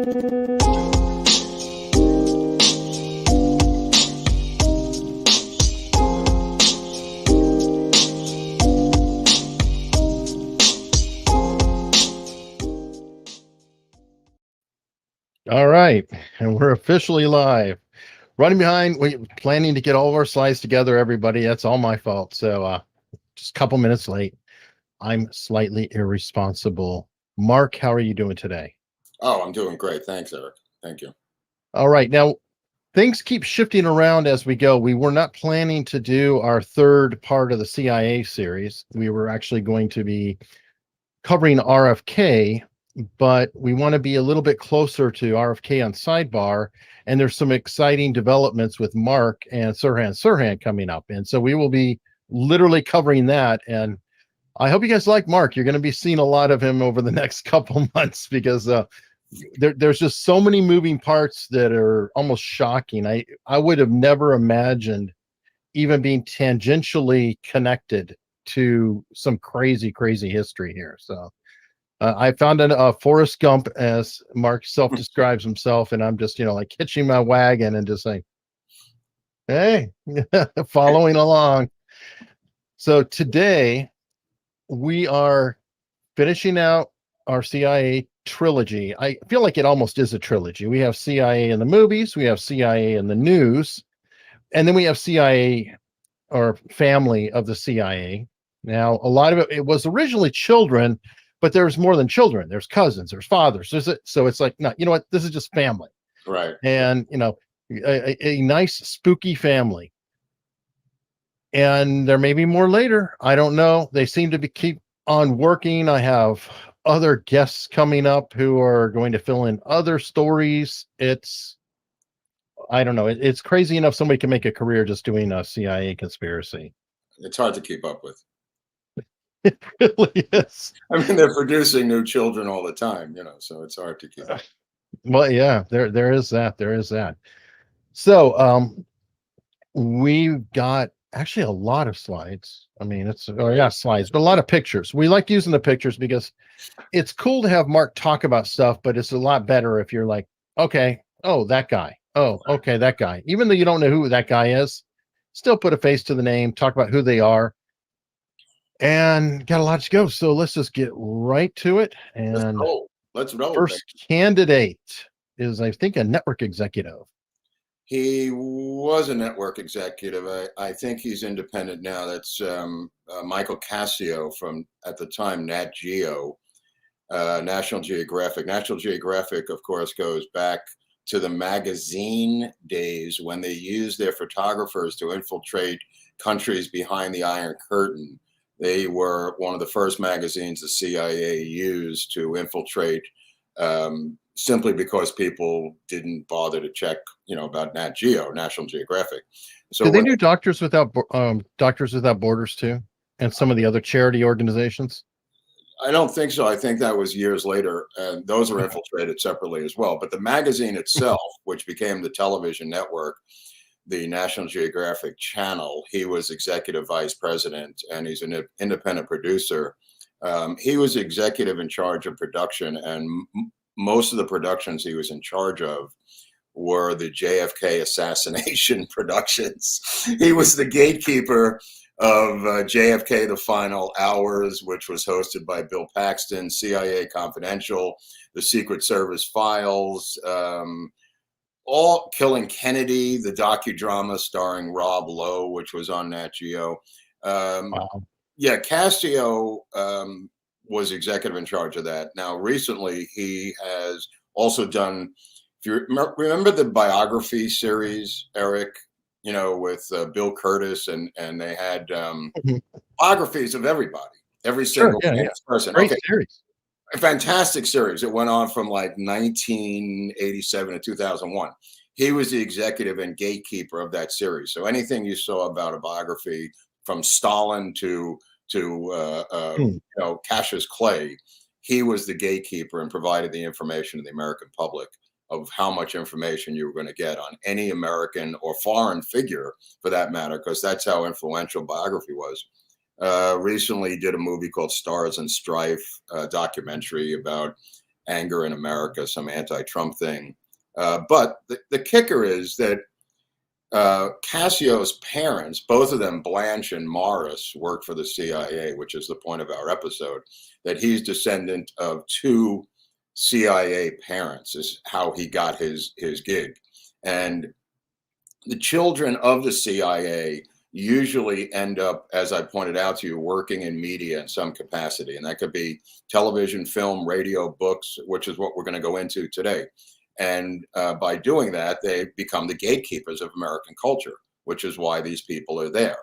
All right, and we're officially live. Running behind, we planning to get all of our slides together, everybody. That's all my fault. So just a couple minutes late. I'm slightly irresponsible. Mark, how are you doing today? Oh, I'm doing great. Thanks, Eric. Thank you. All right. Now, things keep shifting around as we go. We were not planning to do our third part of the CIA series. We were actually going to be covering RFK, but we want to be a little bit closer to RFK on Sidebar. And there's some exciting developments with Mark and Sirhan coming up. And so we will be literally covering that. And I hope you guys like Mark. You're going to be seeing a lot of him over the next couple months because there's just so many moving parts that are almost shocking. I would have never imagined even being tangentially connected to some crazy history here. So I found a Forrest Gump, as Mark self-describes himself, and I'm just, like hitching my wagon and just saying, hey, following along. So today we are finishing out our CIA trilogy. I feel like it almost is a trilogy. We have CIA in the movies, we have CIA in the news, and then we have CIA, or family of the CIA. Now, a lot of it was originally children, but there's more than children. There's cousins, there's fathers. So it's like, no, you know what? This is just family. Right. And, a nice, spooky family. And there may be more later. I don't know. They seem to keep on working. I have other guests coming up who are going to fill in other stories. I don't know. It's crazy enough somebody can make a career just doing a CIA conspiracy. It's hard to keep up with. It really is. I mean, they're producing new children all the time, so it's hard to keep up. Well, yeah, there is that. There is that. So we've got actually a lot of slides. I mean, slides, but a lot of pictures. We like using the pictures because it's cool to have Mark talk about stuff, but it's a lot better if you're like, okay, oh, that guy. Oh, okay, that guy. Even though you don't know who that guy is, still put a face to the name, talk about who they are. And got a lot to go. So let's just get right to it. And let's roll. First candidate is, I think, a network executive. He was a network executive. I think he's independent now. That's Michael Cassio from, at the time, Nat Geo, National Geographic. National Geographic, of course, goes back to the magazine days when they used their photographers to infiltrate countries behind the Iron Curtain. They were one of the first magazines the CIA used to infiltrate, simply because people didn't bother to check, about Nat Geo, National Geographic. So did they do Doctors Without Borders too, and some of the other charity organizations? I don't think so. I think that was years later, and those were infiltrated separately as well. But the magazine itself, which became the television network, the National Geographic Channel, he was executive vice president, and he's an independent producer. He was executive in charge of production, and most of the productions he was in charge of were the JFK assassination productions. He was the gatekeeper of JFK The Final Hours, which was hosted by Bill Paxton, CIA Confidential, The Secret Service Files, all Killing Kennedy, the docudrama starring Rob Lowe, which was on Nat Geo. Wow. Yeah, Cassio was executive in charge of that. Now, recently, he has also done, if you remember the biography series, Eric, with Bill Curtis, and they had biographies of everybody, every single person. Great series. A fantastic series. It went on from like 1987 to 2001. He was the executive and gatekeeper of that series. So anything you saw about a biography, from Stalin to Cassius Clay, he was the gatekeeper and provided the information to the American public of how much information you were going to get on any American or foreign figure, for that matter, because that's how influential biography was. Recently did a movie called Stars and Strife, documentary about anger in America, some anti-Trump thing. But the kicker is that Cassio's parents, both of them, Blanche and Morris, worked for the CIA, which is the point of our episode, that he's descendant of two CIA parents is how he got his gig. And the children of the CIA usually end up, as I pointed out to you, working in media in some capacity. And that could be television, film, radio, books, which is what we're going to go into today. And by doing that, they become the gatekeepers of American culture, which is why these people are there.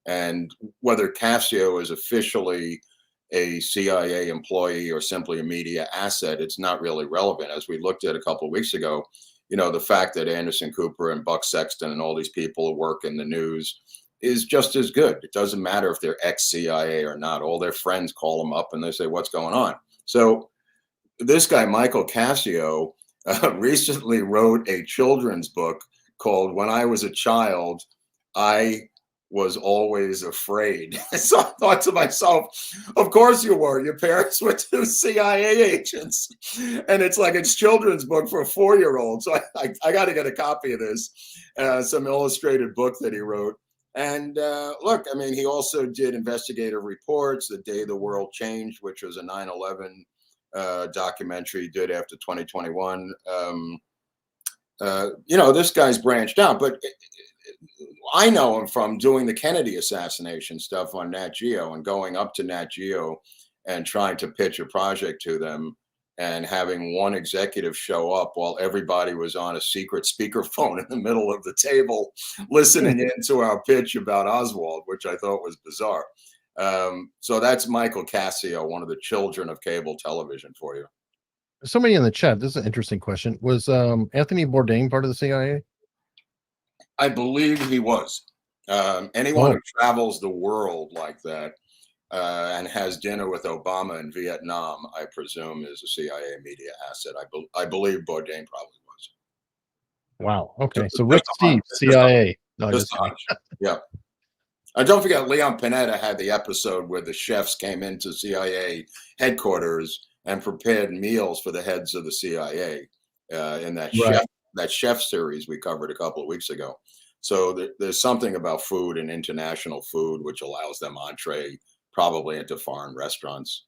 And whether Cassio is officially a CIA employee or simply a media asset, it's not really relevant. As we looked at a couple of weeks ago, the fact that Anderson Cooper and Buck Sexton and all these people who work in the news is just as good. It doesn't matter if they're ex-CIA or not. All their friends call them up and they say, what's going on? So this guy, Michael Cassio, recently wrote a children's book called When I Was a Child, I Was Always Afraid. So I thought to myself, of course you were. Your parents were two CIA agents. And it's children's book for a 4-year-old. So I got to get a copy of this, some illustrated book that he wrote. And look, I mean, he also did investigative reports, The Day the World Changed, which was a 9/11 documentary he did after 2021. This guy's branched out, but I know him from doing the Kennedy assassination stuff on Nat Geo and going up to Nat Geo and trying to pitch a project to them and having one executive show up while everybody was on a secret speakerphone in the middle of the table listening into our pitch about Oswald, which I thought was bizarre. So that's Michael Cassio, one of the children of cable television for you. Somebody in the chat, this is an interesting question. Was Anthony Bourdain part of the CIA? I believe he was. Anyone who travels the world like that and has dinner with Obama in Vietnam, I presume, is a CIA media asset. I believe Bourdain probably was. Wow. Okay. So Rick Steve, CIA. Yeah. And don't forget, Leon Panetta had the episode where the chefs came into CIA headquarters and prepared meals for the heads of the CIA in that chef series we covered a couple of weeks ago. So there's something about food and international food which allows them entree probably into foreign restaurants.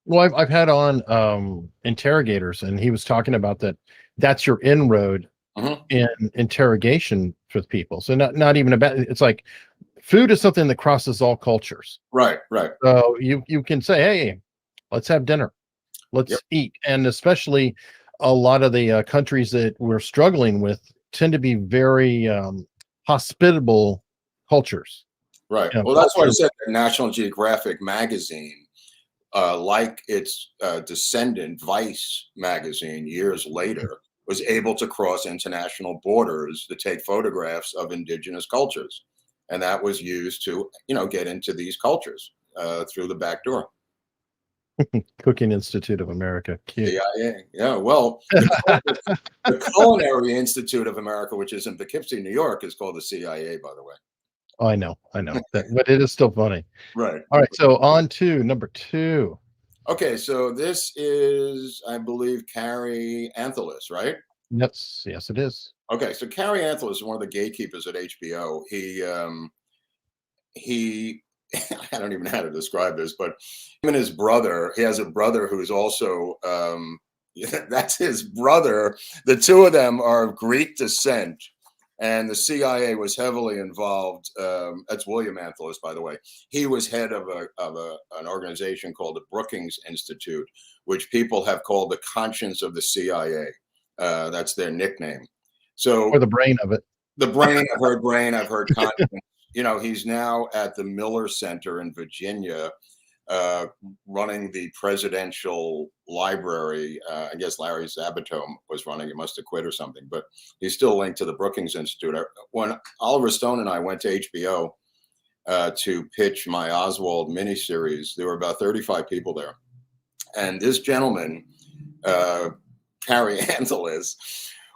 Well, I've had on interrogators, and he was talking about that. That's your inroad in interrogation with people. So not even about. It's like food is something that crosses all cultures. Right. So you can say, hey, let's have dinner, let's eat, and especially a lot of the countries that we're struggling with tend to be very hospitable cultures. Right. Well, that's why I said that National Geographic magazine, like its descendant Vice magazine years later, was able to cross international borders to take photographs of indigenous cultures. And that was used to, get into these cultures through the back door. Cooking Institute of America. CIA. Yeah. Well, the Culinary Institute of America, which is in Poughkeepsie, New York, is called the CIA, by the way. Oh, I know that, but it is still funny. Right. All right. So on to number 2. Okay. So this is, I believe, Carrie Antholous, right? Yes, it is. Okay. So Carrie Antholous is one of the gatekeepers at HBO. He I don't even know how to describe this, but him and his brother, he has a brother who is also, that's his brother. The two of them are of Greek descent, and the CIA was heavily involved. That's William Antholous, by the way. He was head of an organization called the Brookings Institute, which people have called the conscience of the CIA. That's their nickname. So, or the brain of it. The brain. I've heard conscience. He's now at the Miller Center in Virginia, running the presidential library. I guess Larry Sabato was running. He must have quit or something, but he's still linked to the Brookings Institute. When Oliver Stone and I went to HBO to pitch my Oswald miniseries, there were about 35 people there. And this gentleman, Carrie Antholous,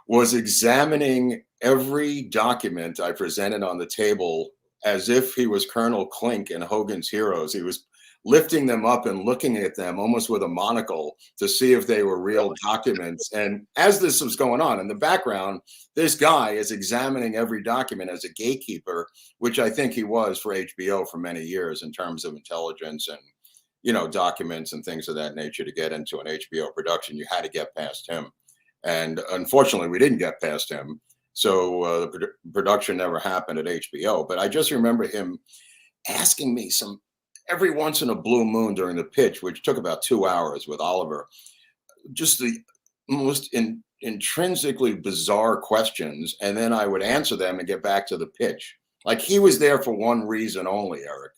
was examining every document I presented on the table as if he was Colonel Klink in Hogan's Heroes. He was lifting them up and looking at them almost with a monocle to see if they were real documents. And as this was going on in the background, this guy is examining every document as a gatekeeper, which I think he was for HBO for many years in terms of intelligence and, you know, documents and things of that nature. To get into an HBO production, you had to get past him. And unfortunately, we didn't get past him. So the production never happened at HBO. But I just remember him asking me every once in a blue moon during the pitch, which took about 2 hours with Oliver, just the most intrinsically bizarre questions. And then I would answer them and get back to the pitch. Like, he was there for one reason only, Eric.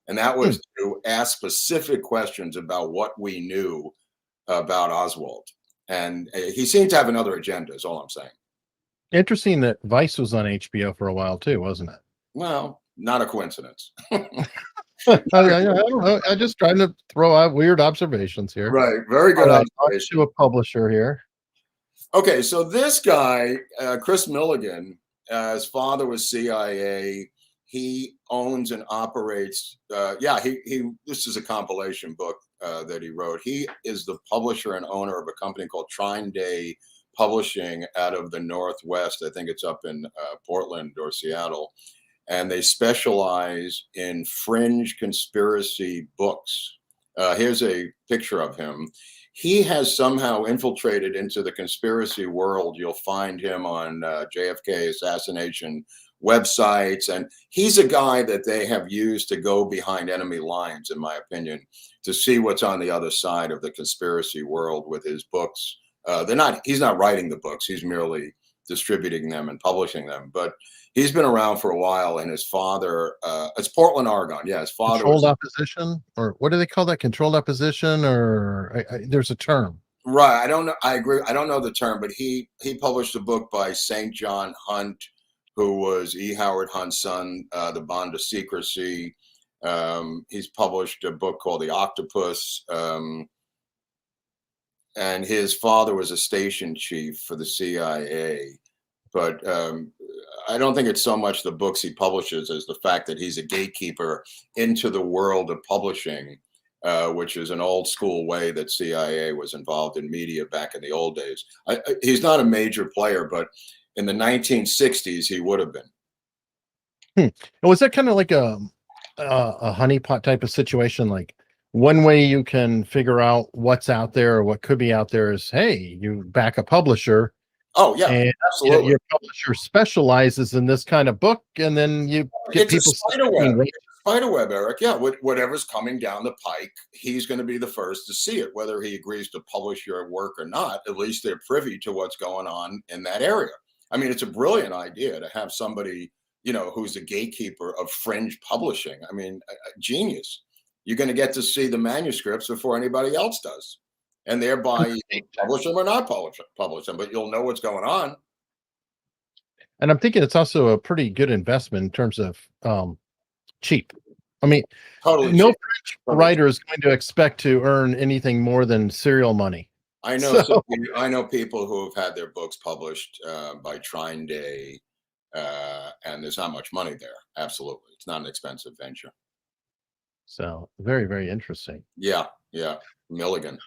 And that was to ask specific questions about what we knew about Oswald. And he seemed to have another agenda, is all I'm saying. Interesting that Vice was on HBO for a while too, wasn't it? Well, not a coincidence. I don't know. I'm just trying to throw out weird observations here. Right. Very good observation. To a publisher here. Okay, so this guy, Chris Milligan, his father was CIA. He owns and operates. This is a compilation book that he wrote. He is the publisher and owner of a company called Trine Day Publishing out of the Northwest. I think it's up in Portland or Seattle. And they specialize in fringe conspiracy books. Here's a picture of him. He has somehow infiltrated into the conspiracy world. You'll find him on JFK assassination websites. And he's a guy that they have used to go behind enemy lines, in my opinion, to see what's on the other side of the conspiracy world with his books. He's not writing the books. He's merely distributing them and publishing them. But he's been around for a while, and his father, it's Portland, Oregon. Yeah, his father. Controlled opposition, or what do they call that? Controlled opposition, or there's a term. Right. I don't know. I agree. I don't know the term, but he published a book by St. John Hunt, who was E. Howard Hunt's son, The Bond of Secrecy. He's published a book called The Octopus. And his father was a station chief for the CIA. But I don't think it's so much the books he publishes as the fact that he's a gatekeeper into the world of publishing, which is an old school way that CIA was involved in media back in the old days. He's not a major player, but in the 1960s, he would have been. Was that kind of like a honeypot type of situation? Like, one way you can figure out what's out there or what could be out there is, hey, you back a publisher. Oh yeah, and absolutely. Your publisher specializes in this kind of book, and then you get people. Spiderweb, Eric. Yeah, whatever's coming down the pike, he's going to be the first to see it. Whether he agrees to publish your work or not, at least they're privy to what's going on in that area. I mean, it's a brilliant idea to have somebody, you know, who's a gatekeeper of fringe publishing. I mean, genius. You're going to get to see the manuscripts before anybody else does. And thereby publish them or not publish them, but you'll know what's going on. And I'm thinking it's also a pretty good investment in terms of cheap. I mean, totally no French writer is going to expect to earn anything more than serial money. I know. So, I know people who have had their books published by Trine Day, and there's not much money there. Absolutely, it's not an expensive venture. So very, very interesting. Yeah. Milligan.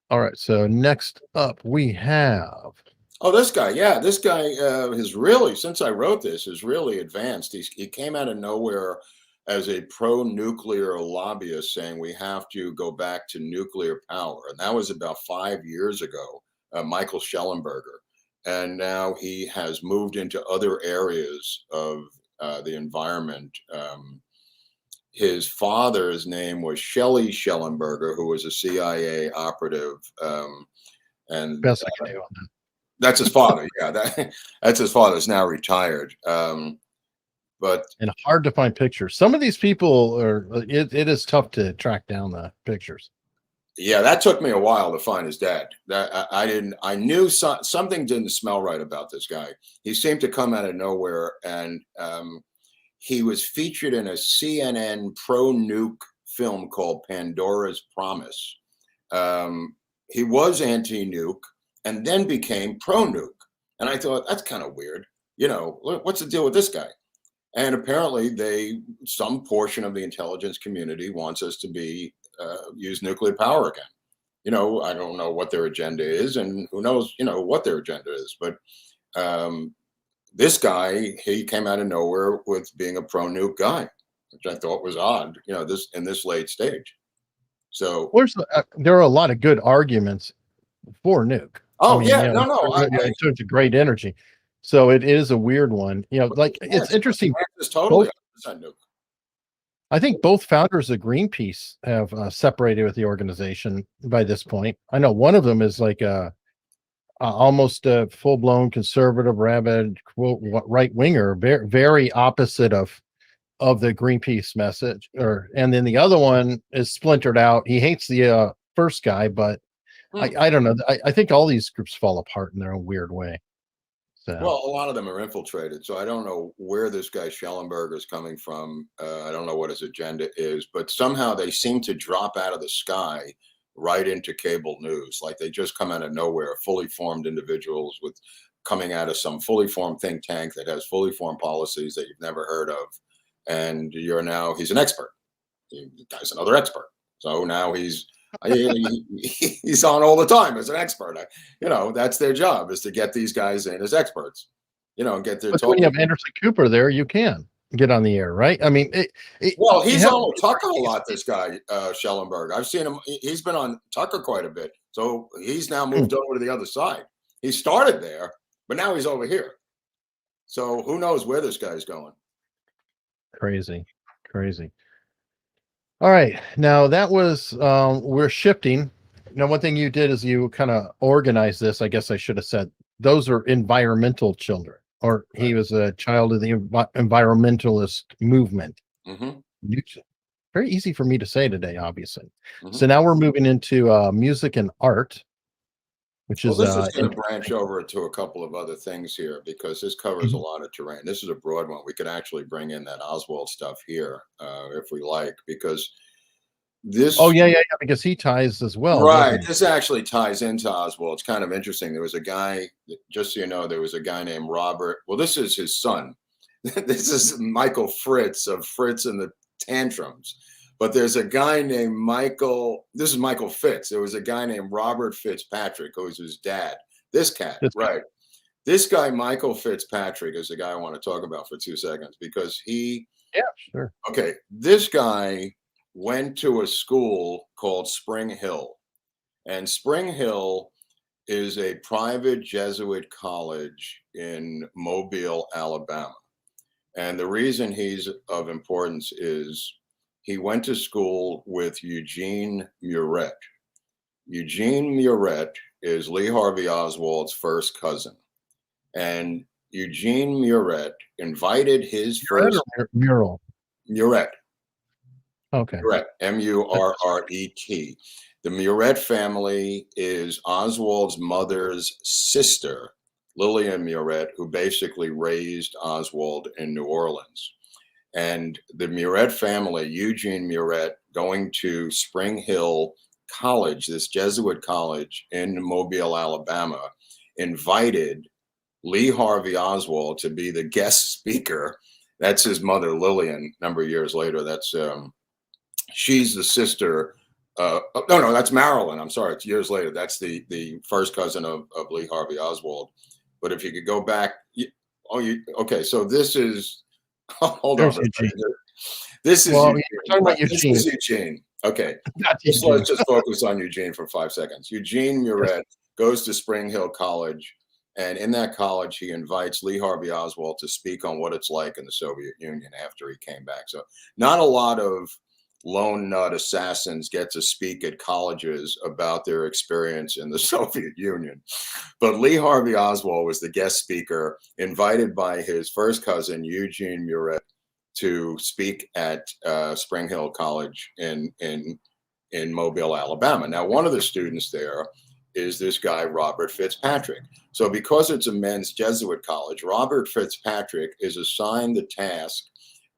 All right. So next up we have. Oh, this guy. Yeah, this guy has really, since I wrote this, is really advanced. He came out of nowhere as a pro-nuclear lobbyist saying we have to go back to nuclear power. And that was about 5 years ago, Michael Schellenberger. And now he has moved into other areas of the environment. His father's name was Shelley Schellenberger, who was a CIA operative. And best I can do on that. That's his father. Yeah, that's his father. Is now retired. But and hard to find pictures. Some of these people are. It is tough to track down the pictures. Yeah, that took me a while to find his dad. That I didn't. I knew something didn't smell right about this guy. He seemed to come out of nowhere, and he was featured in a CNN pro-nuke film called Pandora's Promise. He was anti-nuke and then became pro-nuke. And I thought, that's kind of weird. You know, what's the deal with this guy? And apparently some portion of the intelligence community wants us to use nuclear power again. I don't know what their agenda is, and who knows, what their agenda is. But this guy, he came out of nowhere with being a pro-nuke guy, which I thought was odd, in this late stage. So there are a lot of good arguments for nuke. Oh, yeah, no, it's such a great energy. So it is a weird one, like it's interesting. It's totally 100% nuke. I think both founders of Greenpeace have separated with the organization by this point. I know one of them is like almost a full-blown conservative, rabid, quote, right winger, very, very opposite of the Greenpeace message. And then the other one is splintered out. He hates the first guy, but I don't know. I think all these groups fall apart in their own weird way. So. Well, a lot of them are infiltrated. So I don't know where this guy Schellenberger is coming from. I don't know what his agenda is, but somehow they seem to drop out of the sky right into cable news. Like they just come out of nowhere, fully formed individuals coming out of some fully formed think tank that has fully formed policies that you've never heard of. And he's an expert. The guy's another expert. So now he's on all the time as an expert. That's their job, is to get these guys in as experts, and get their when you have Anderson Cooper there, you can get on the air, right? I mean, well, he's on Tucker a lot, this guy, Schellenberg. I've seen him. He's been on Tucker quite a bit. So he's now moved over to the other side. He started there, but now he's over here. So who knows where this guy's going? Crazy. All right. Now that was, we're shifting. Now, one thing you did is you kind of organized this. I guess I should have said those are environmental children, or he was a child of the environmentalist movement. Mm-hmm. Very easy for me to say today, obviously. Mm-hmm. So now we're moving into music and art, which is this is going to branch over to a couple of other things here, because this covers a lot of terrain. This is a broad one. We could actually bring in that Oswald stuff here if we like, because this. Oh, yeah, because he ties as well. Right. This actually ties into Oswald. It's kind of interesting. There was a guy, just so you know, there was a guy named Robert. Well, this is his son. This is Michael Fritz of Fritz and the Tantrums. But there's a guy named Michael. This is Michael Fitz. There was a guy named Robert Fitzpatrick, who was his dad. This cat, right? This guy, Michael Fitzpatrick, is the guy I want to talk about for 2 seconds, because he. Yeah, sure. Okay, this guy went to a school called Spring Hill, and Spring Hill is a private Jesuit college in Mobile, Alabama. And the reason he's of importance is he went to school with Eugene Muret. Eugene Muret is Lee Harvey Oswald's first cousin. And Eugene Muret invited his first... Mural? Muret. Okay. Muret, M-U-R-R-E-T. The Muret family is Oswald's mother's sister, Lillian Muret, who basically raised Oswald in New Orleans. And the Muret family, Eugene Muret, going to Spring Hill College, this Jesuit college in Mobile, Alabama, invited Lee Harvey Oswald to be the guest speaker. That's his mother, Lillian, a number of years later. That's she's the sister. No, that's Marilyn. I'm sorry, it's years later. That's the first cousin of Lee Harvey Oswald. But if you could go back, okay. So this is. Hold on. This is Eugene. Okay. Let's just focus on Eugene for 5 seconds. Eugene Muret goes to Spring Hill College, and in that college, he invites Lee Harvey Oswald to speak on what it's like in the Soviet Union after he came back. So not a lot of lone nut assassins get to speak at colleges about their experience in the Soviet Union. But Lee Harvey Oswald was the guest speaker, invited by his first cousin, Eugene Muret, to speak at Spring Hill College in Mobile, Alabama. Now, one of the students there is this guy, Robert Fitzpatrick. So because it's a men's Jesuit college, Robert Fitzpatrick is assigned the task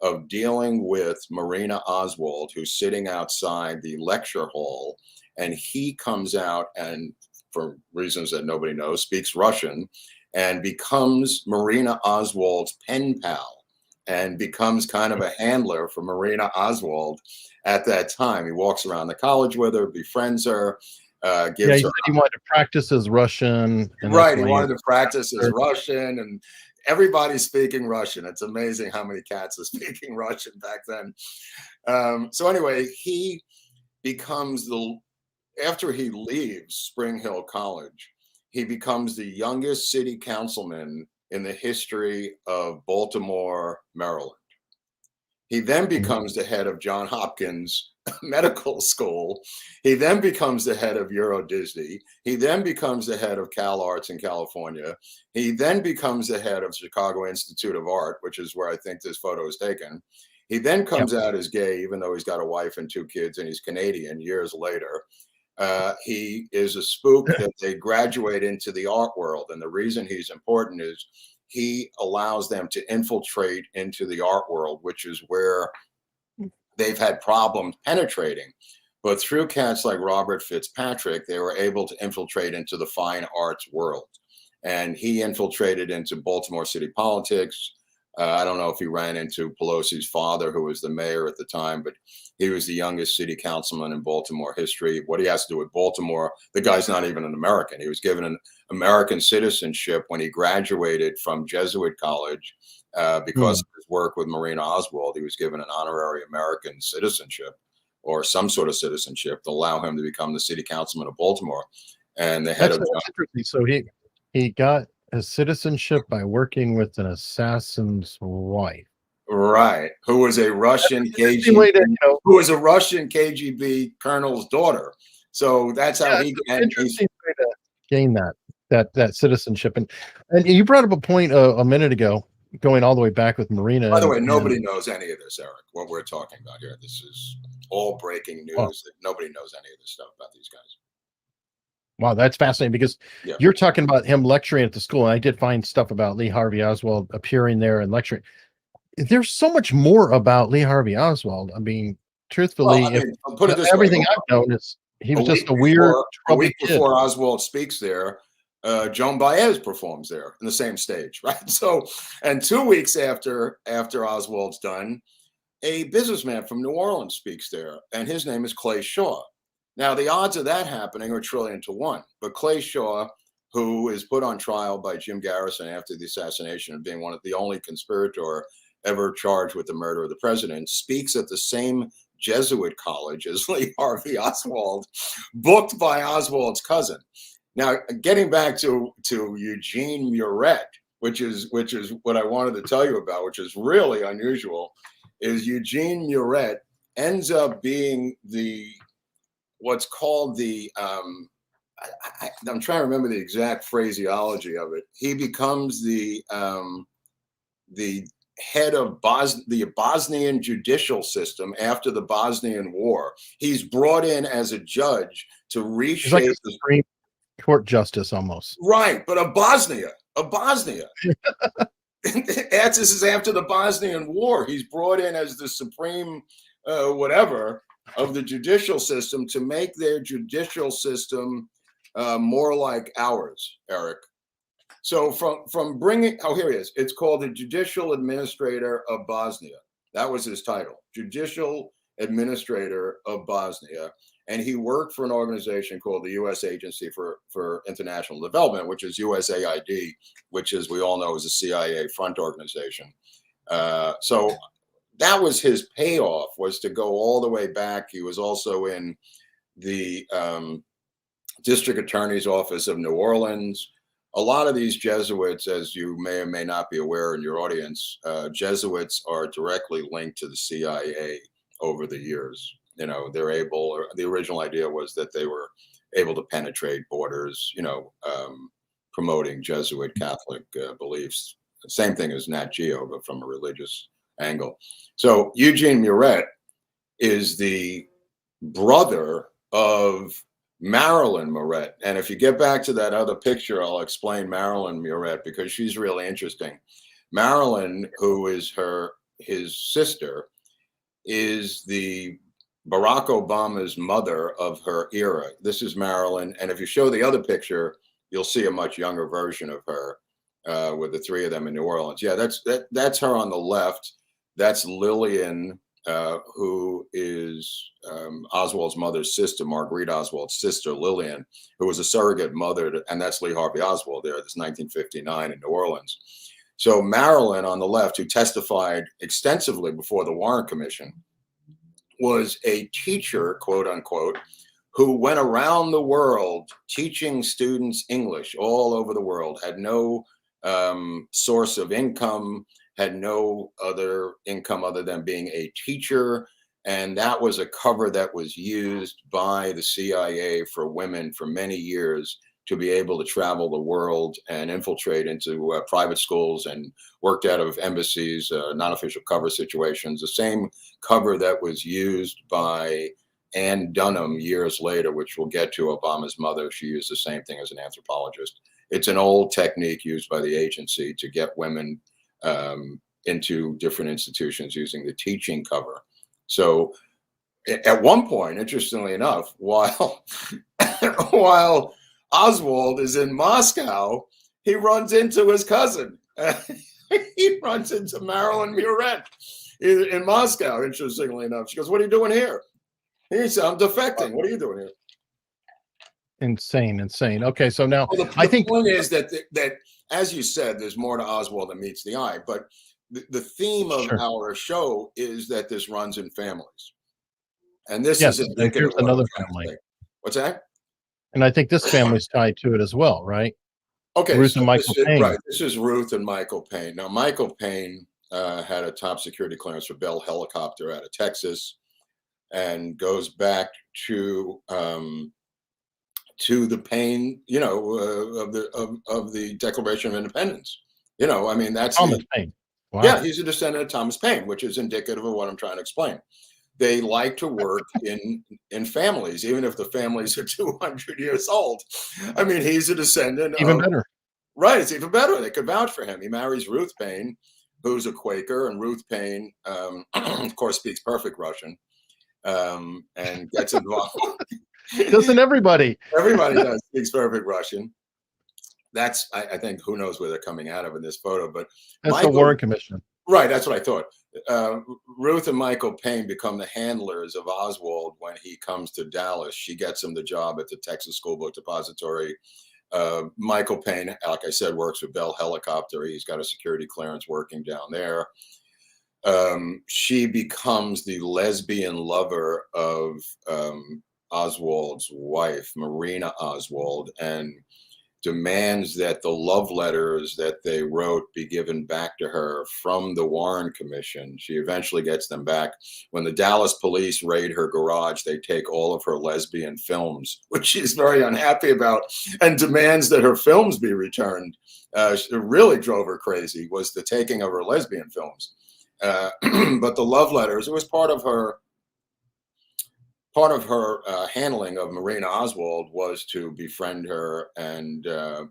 of dealing with Marina Oswald, who's sitting outside the lecture hall, and he comes out and, for reasons that nobody knows, speaks Russian and becomes Marina Oswald's pen pal and becomes kind of a handler for Marina Oswald at that time. He walks around the college with her, befriends her, Yeah, gives he her said he wanted to practice his Russian, and that's right. He why wanted to practice his Russian, and everybody's speaking Russian. It's amazing how many cats are speaking Russian back then. So anyway, he becomes after he leaves Spring Hill College, he becomes the youngest city councilman in the history of Baltimore, Maryland. He then becomes the head of Johns Hopkins Medical School. He then becomes the head of Euro Disney. He then becomes the head of Cal Arts in California. He then becomes the head of Chicago Institute of Art, which is where I think this photo is taken. He then comes out as gay, even though he's got a wife and 2 kids, and he's Canadian years later. He is a spook that they graduate into the art world. And the reason he's important is he allows them to infiltrate into the art world, which is where they've had problems penetrating. But through cats like Robert Fitzpatrick, they were able to infiltrate into the fine arts world. And he infiltrated into Baltimore city politics. I don't know if he ran into Pelosi's father, who was the mayor at the time, but he was the youngest city councilman in Baltimore history. What he has to do with Baltimore, the guy's not even an American. He was given an American citizenship when he graduated from Jesuit college because of his work with Marina Oswald. He was given an honorary American citizenship or some sort of citizenship to allow him to become the city councilman of Baltimore. And the head that's interesting. So he got his citizenship by working with an assassin's wife. Right, who was a Russian KGB, who was a Russian KGB colonel's daughter. So that's how he. Interesting way to gain that citizenship. And you brought up a point a minute ago, going all the way back with Marina. By the way, nobody knows any of this, Eric. What we're talking about here, this is all breaking news. That nobody knows any of this stuff about these guys. Wow, that's fascinating because you're talking about him lecturing at the school. And I did find stuff about Lee Harvey Oswald appearing there and lecturing. There's so much more about Lee Harvey Oswald. I mean, truthfully, I'll put it this everything way. I've known is he was just a weird, a week before Oswald speaks there, Joan Baez performs there in the same stage, right? So, and 2 weeks after Oswald's done, a businessman from New Orleans speaks there, and his name is Clay Shaw. Now, the odds of that happening are 1,000,000,000 to 1. But Clay Shaw, who is put on trial by Jim Garrison after the assassination of being one of the only conspirator ever charged with the murder of the president, speaks at the same Jesuit college as Lee Harvey Oswald, booked by Oswald's cousin. Now, getting back to Eugene Muret, which is what I wanted to tell you about, which is really unusual, is Eugene Muret ends up being what's called the I'm trying to remember the exact phraseology of it. He becomes the head of the Bosnian judicial system after the Bosnian War. He's brought in as a judge to reshape like the Supreme Court justice almost. Right, but of Bosnia. This is after the Bosnian War. He's brought in as the supreme whatever of the judicial system to make their judicial system more like ours, Eric. So from bringing, here he is. It's called the Judicial Administrator of Bosnia. That was his title, Judicial Administrator of Bosnia. And he worked for an organization called the U.S. Agency for International Development, which is USAID, which, as we all know, is a CIA front organization. So that was his payoff, was to go all the way back. He was also in the district attorney's office of New Orleans. A lot of these Jesuits, as you may or may not be aware in your audience, Jesuits are directly linked to the CIA over the years. You know, they're able, or the original idea was that they were able to penetrate borders, promoting Jesuit Catholic beliefs. Same thing as Nat Geo, but from a religious angle. So Eugene Muret is the brother of Marilyn Muret. And if you get back to that other picture, I'll explain Marilyn Muret because she's really interesting. Marilyn, who is his sister, is the Barack Obama's mother of her era. This is Marilyn. And if you show the other picture, you'll see a much younger version of her. with the three of them in New Orleans. Yeah, that's her on the left. That's Lillian, who is Oswald's mother's sister, Marguerite Oswald's sister, Lillian, who was a surrogate mother, and that's Lee Harvey Oswald there. This 1959 in New Orleans. So Marilyn on the left, who testified extensively before the Warren Commission, was a teacher, quote unquote, who went around the world teaching students English all over the world, had no source of income, had no other income other than being a teacher. And that was a cover that was used by the CIA for women for many years to be able to travel the world and infiltrate into private schools and worked out of embassies, non-official cover situations. The same cover that was used by Ann Dunham years later, which we'll get to, Obama's mother. She used the same thing as an anthropologist. It's an old technique used by the agency to get women into different institutions using the teaching cover. So at one point, interestingly enough, while Oswald is in Moscow, he runs into his cousin. He runs into Marilyn Muret in Moscow, interestingly enough. She goes, "What are you doing here?" He said, "I'm defecting. What are you doing here?" Insane. Okay, so now well, I think the point is that as you said, there's more to Oswald than meets the eye. But the theme of our show is that this runs in families, and this is indicative. Here's another family. What's that? And I think this family's tied to it as well, right? Okay, Ruth and Michael Payne. Right. This is Ruth and Michael Payne. Now, Michael Payne had a top security clearance for Bell Helicopter out of Texas, and goes back to the Payne, of the Declaration of Independence. I mean, that's Thomas Payne. Wow. Yeah, he's a descendant of Thomas Payne, which is indicative of what I'm trying to explain. They like to work in families, even if the families are 200 years old. I mean, he's a descendant. Even better. Right, it's even better. They could vouch for him. He marries Ruth Payne, who's a Quaker, and Ruth Payne, of course, speaks perfect Russian, and gets involved. Doesn't everybody? Everybody does speaks perfect Russian. That's, I think, who knows where they're coming out of in this photo, but that's the Warren Commission. Right, that's what I thought. Ruth and Michael Payne become the handlers of Oswald when he comes to Dallas. She gets him the job at the Texas School Book Depository. Michael Payne, like I said, works with Bell Helicopter. He's got a security clearance working down there. She becomes the lesbian lover of Oswald's wife, Marina Oswald, and demands that the love letters that they wrote be given back to her from the Warren Commission. She eventually gets them back. When the Dallas police raid her garage, they take all of her lesbian films, which she's very unhappy about, and demands that her films be returned. It really drove her crazy, was the taking of her lesbian films. But the love letters, it was part of her handling of Marina Oswald was to befriend her, and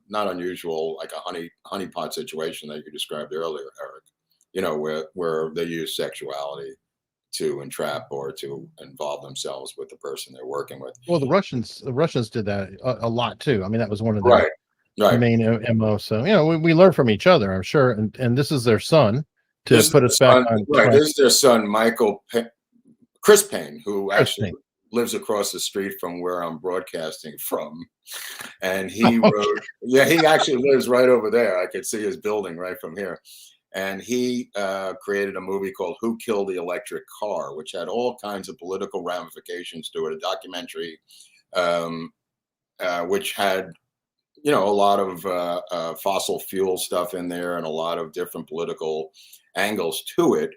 not unusual, like a honeypot situation that you described earlier, Eric, where they use sexuality to entrap or to involve themselves with the person they're working with. Well, the Russians did that a lot too. I mean, that was one of their main MO. So, we learn from each other, I'm sure. And this is their son to put us back on. Right. This is their son, Chris Payne, who actually lives across the street from where I'm broadcasting from. And he wrote, he actually lives right over there. I could see his building right from here. And he created a movie called Who Killed the Electric Car, which had all kinds of political ramifications to it, a documentary, which had, a lot of fossil fuel stuff in there and a lot of different political angles to it.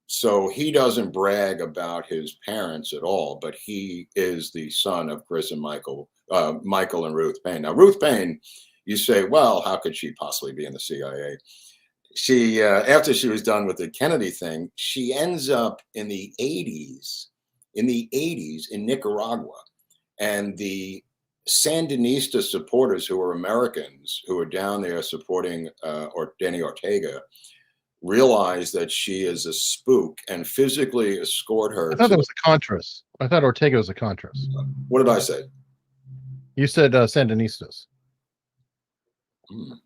So he doesn't brag about his parents at all, but he is the son of Chris and Michael and Ruth Payne. Now, Ruth Payne, you say, well, how could she possibly be in the CIA? She, after she was done with the Kennedy thing, she ends up in the 80s in Nicaragua. And the Sandinista supporters who were Americans who were down there supporting Danny Ortega realize that she is a spook and physically escort her. I thought it was the Contras. I thought Ortega was the Contras. What did I say? You said Sandinistas.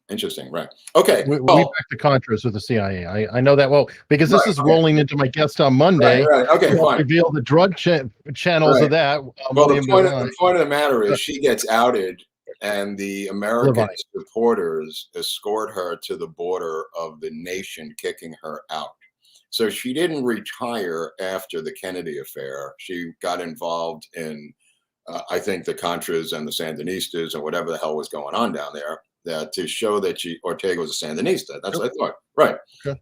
Interesting. Right. Okay. We Well, back to Contras with the CIA. I know that well because this right. is Okay. rolling into my guest on Monday. Right. Okay. We'll Fine. reveal the drug channels Right. of that. Well, William the Devine. point of the matter is she gets outed, and the American Levine. supporters escort her to the border of the nation, kicking her out. So she didn't retire after the Kennedy affair. She got involved in, I think, the Contras and the Sandinistas and whatever the hell was going on down there, to show that Ortega was a Sandinista. That's what I thought. Right. Okay.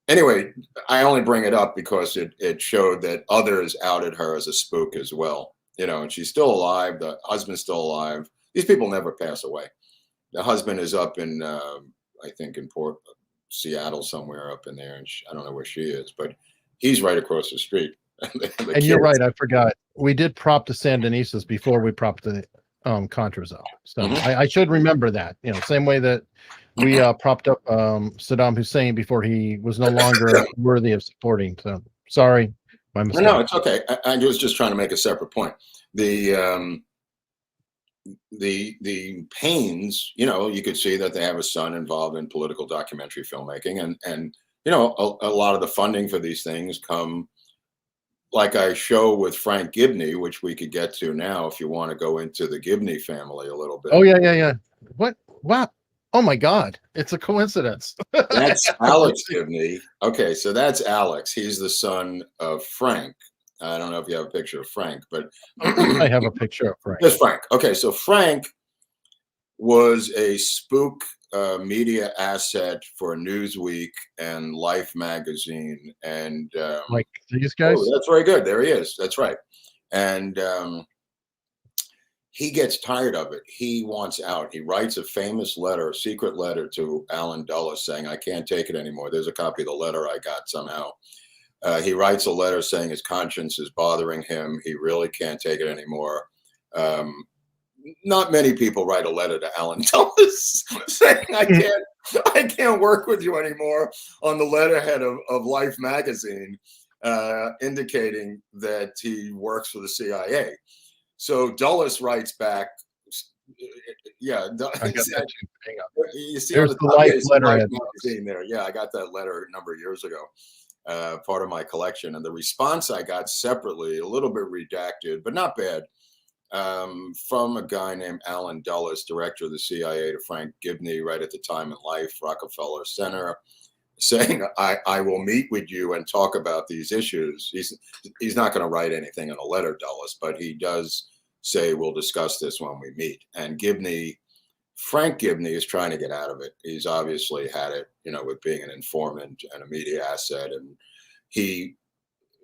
Anyway, I only bring it up because it showed that others outed her as a spook as well. And she's still alive. The husband's still alive. These people never pass away. The husband is up in, I think, in Seattle somewhere up in there, and I don't know where she is, but he's right across the street. And you're right. I forgot. We did prop the Sandinistas before we propped the Contras up. So I should remember that. Same way that we propped up Saddam Hussein before he was no longer worthy of supporting. So sorry, my mistake. No, it's okay. I was just trying to make a separate point. The Paynes, you could see that they have a son involved in political documentary filmmaking, and a lot of the funding for these things come, like I show with Frank Gibney, which we could get to now if you want to go into the Gibney family a little bit. Oh yeah. What? Wow. Oh my God! It's a coincidence. That's Alex Gibney. Okay, so that's Alex. He's the son of Frank. I don't know if you have a picture of Frank, but I have a picture of Frank. There's Frank. Okay, so Frank was a spook media asset for Newsweek and Life magazine, and like these guys. Oh, that's very good. There he is. That's right. And he gets tired of it. He wants out. He writes a famous letter, a secret letter to Alan Dulles saying, "I can't take it anymore." There's a copy of the letter I got somehow. He writes a letter saying his conscience is bothering him. He really can't take it anymore. Not many people write a letter to Alan Dulles saying, I can't work with you anymore, on the letterhead of Life magazine, indicating that he works for the CIA. So Dulles writes back. Yeah, you see there's the Life letterhead magazine there. Yeah, I got that letter a number of years ago. Part of my collection, and the response I got separately, a little bit redacted, but not bad, from a guy named Alan Dulles, director of the CIA, to Frank Gibney, right at the time in life, Rockefeller Center, saying, I will meet with you and talk about these issues. He's not going to write anything in a letter, Dulles, but he does say, we'll discuss this when we meet. And Frank Gibney is trying to get out of it. He's obviously had it, with being an informant and a media asset. And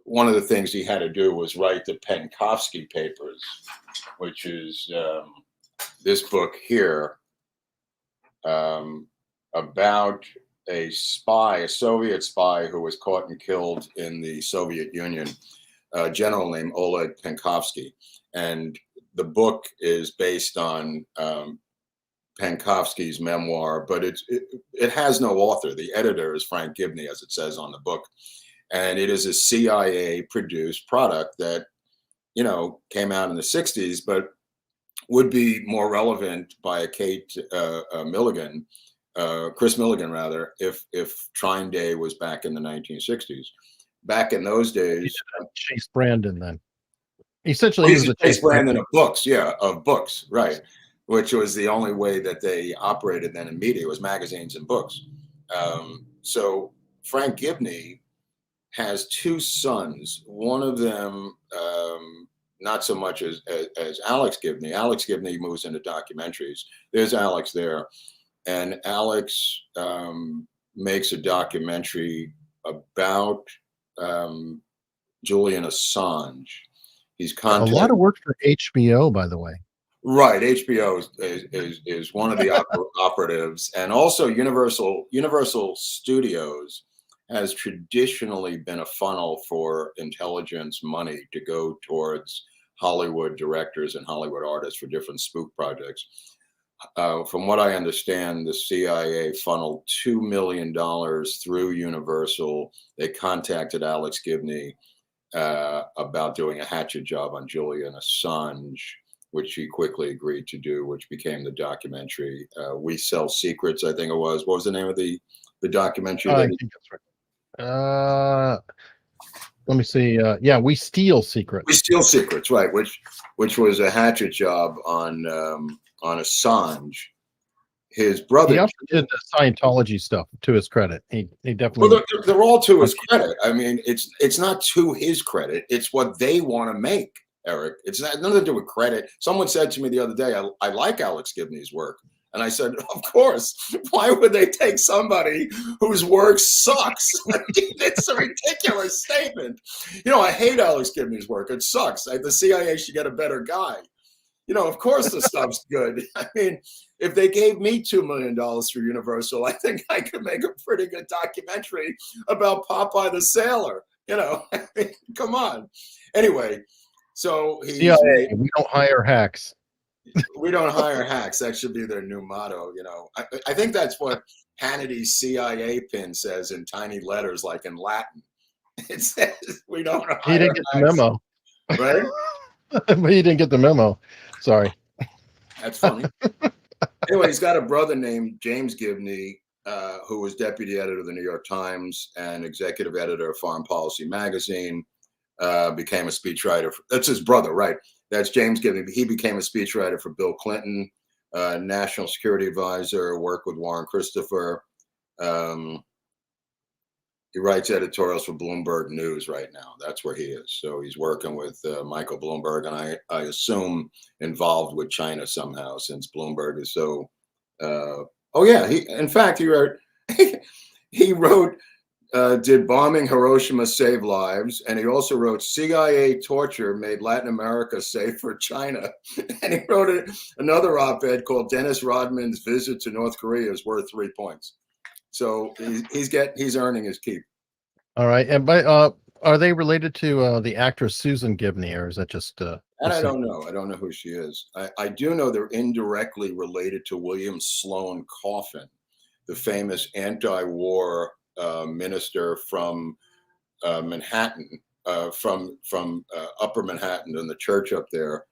one of the things he had to do was write the Penkovsky Papers, which is this book here, about a Soviet spy who was caught and killed in the Soviet Union, a general named Oleg Penkovsky. And the book is based on Penkovsky's memoir, but it has no author. The editor is Frank Gibney, as it says on the book. And it is a CIA produced product that, came out in the 60s, but would be more relevant by Chris Milligan rather, if Trine Day was back in the 1960s. Back in those days, Chase Brandon then. Essentially, he was a Chase Brandon of books, right. Which was the only way that they operated then in media, was magazines and books. So Frank Gibney has two sons. One of them, not so much as Alex Gibney. Alex Gibney moves into documentaries. There's Alex there. And Alex makes a documentary about Julian Assange. He's a lot of work for HBO, by the way. Right, HBO is one of the operatives, and also Universal Studios has traditionally been a funnel for intelligence money to go towards Hollywood directors and Hollywood artists for different spook projects. From what I understand, the CIA funneled $2 million through Universal. They contacted Alex Gibney about doing a hatchet job on Julian Assange. which he quickly agreed to do, which became the documentary We Sell Secrets, I think it was. What was the name of the documentary? I think that's right. Let me see. Yeah, We Steal Secrets. We Steal Secrets, right? Which was a hatchet job on Assange. His brother. He also did the Scientology stuff, to his credit. He definitely. Well, they're all to his credit. I mean, it's not to his credit. It's what they want to make, Eric. It's not nothing to do with credit. Someone said to me the other day, I like Alex Gibney's work. And I said, of course. Why would they take somebody whose work sucks? It's a ridiculous statement. You know, I hate Alex Gibney's work. It sucks. The CIA should get a better guy. You know, of course the stuff's good. I mean, if they gave me $2 million for Universal, I think I could make a pretty good documentary about Popeye the Sailor. You know, I mean, come on. Anyway, so CIA, we don't hire hacks. We don't hire hacks. That should be their new motto. You know, I think that's what Hannity's CIA pin says in tiny letters, like in Latin. It says we don't hire He didn't get the memo, right? But he didn't get the memo. Sorry. That's funny. Anyway, he's got a brother named James Gibney, who was deputy editor of the New York Times and executive editor of Foreign Policy magazine. Became a speechwriter. That's his brother, right? That's James Gibney. He became a speechwriter for Bill Clinton, national security advisor, worked with Warren Christopher. He writes editorials for Bloomberg News right now. That's where he is. So he's working with Michael Bloomberg, and I assume involved with China somehow, since Bloomberg is so. Oh yeah, in fact he wrote he wrote Did Bombing Hiroshima Save Lives? And he also wrote CIA Torture Made Latin America Safe for China. And he wrote another op-ed called Dennis Rodman's Visit to North Korea is Worth 3 points. So he's earning his keep. All right, and are they related to the actress Susan Gibney, or is that just? And I don't know. I don't know who she is. I do know they're indirectly related to William Sloane Coffin, the famous anti-war minister from Manhattan, from Upper Manhattan, in the church up there.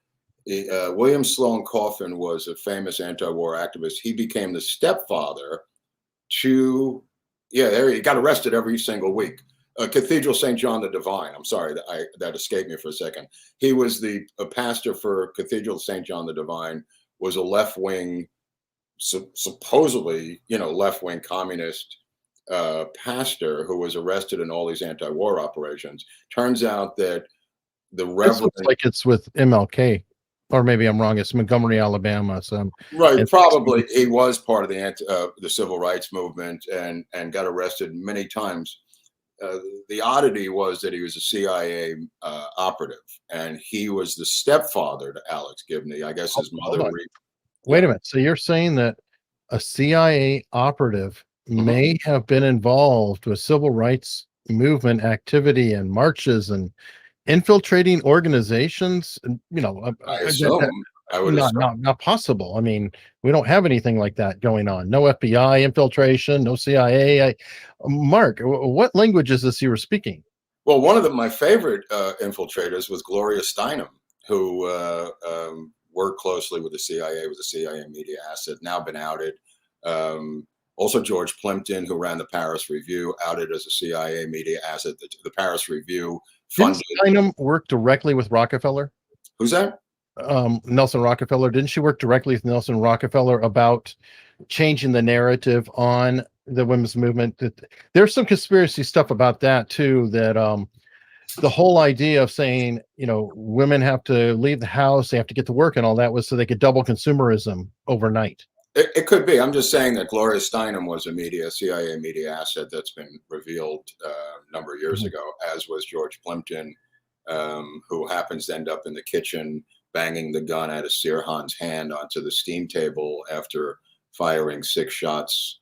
William Sloane Coffin was a famous anti-war activist. He became the stepfather to, there he got arrested every single week. Cathedral St. John the Divine. I'm sorry, that escaped me for a second. He was the pastor for Cathedral St. John the Divine, was a left-wing, supposedly, left-wing communist pastor who was arrested in all these anti-war operations. Turns out that the Reverend... looks like it's with MLK. Or maybe I'm wrong. It's Montgomery, Alabama. So right, probably he was part of the civil rights movement and got arrested many times. The oddity was that he was a CIA operative, and he was the stepfather to Alex Gibney. I guess his mother. Wait a minute. So you're saying that a CIA operative may have been involved with civil rights movement activity and marches and infiltrating organizations? Not possible. I mean, we don't have anything like that going on. No FBI infiltration, no CIA. Mark, what languages is you were speaking? Well, one of my favorite infiltrators was Gloria Steinem, who worked closely with the CIA, was a CIA media asset, now been outed. Also, George Plimpton, who ran the Paris Review, outed as a CIA media asset. The Paris Review funded. Didn't Steinem work directly with Rockefeller? Who's that? Nelson Rockefeller. Didn't she work directly with Nelson Rockefeller about changing the narrative on the women's movement? There's some conspiracy stuff about that too, that the whole idea of saying, women have to leave the house, they have to get to work and all that was so they could double consumerism overnight. It could be. I'm just saying that Gloria Steinem was a CIA media asset that's been revealed a number of years ago, as was George Plimpton, who happens to end up in the kitchen banging the gun out of Sirhan's hand onto the steam table after firing 6 shots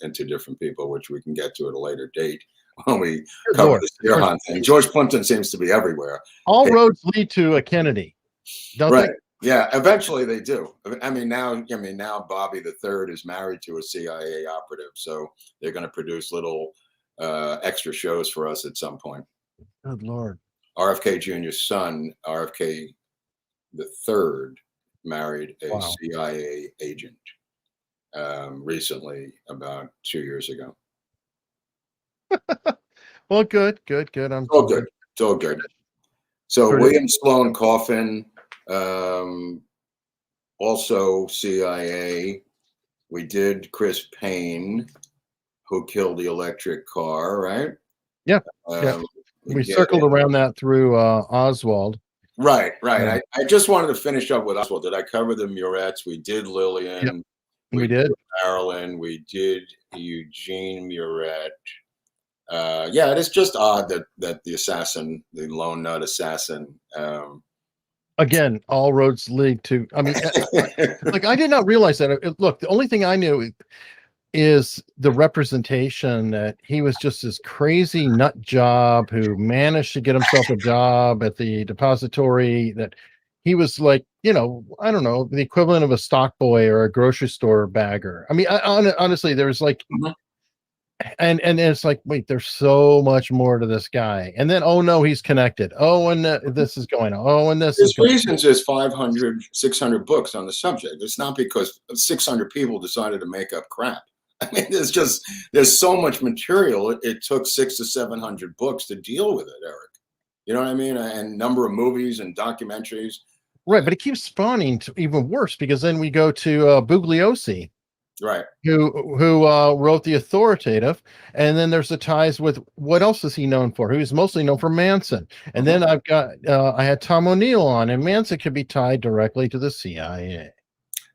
into different people, which we can get to at a later date when we cover the Sirhan thing. George Plimpton seems to be everywhere. All roads lead to a Kennedy, don't they? Yeah, eventually they do. I mean, now Bobby the Third is married to a CIA operative, so they're going to produce little extra shows for us at some point. Good Lord. RFK Jr.'s son, RFK III married a Wow. CIA agent recently, about 2 years ago. Well, good. I'm It's all good. It's all good. So Pretty- William Sloane Coffin, also CIA. We did Chris Payne, who killed the electric car, right? Yeah. Yeah. Um, We get circled around that through Oswald. Right. Yeah. I just wanted to finish up with Oswald. Did I cover the Murettes? We did Lillian. Yep. We We did. Marilyn. We did Eugene Muret. Yeah, it is just odd that the assassin, the lone nut assassin. Again, all roads lead to. I mean, like I did not realize that. Look, the only thing I knew is the representation that he was just this crazy nut job who managed to get himself a job at the depository, that he was like, I don't know, the equivalent of a stock boy or a grocery store bagger. I mean, honestly, there's like, Mhm. and it's like, wait, there's so much more to this guy. And then, oh no, he's connected. Oh, and this is going on. Oh, and this is There's reasons there's 500, 600 books on the subject. It's not because 600 people decided to make up crap. I mean, there's so much material. It took 600 to 700 books to deal with it, Eric. You know what I mean? And number of movies and documentaries. right. But it keeps spawning to even worse, because then we go to Bugliosi, Right. who wrote The Authoritative, and then there's the ties with, what else is he known for? He was mostly known for Manson. And then I've got I had Tom O'Neill on, and Manson could be tied directly to the CIA.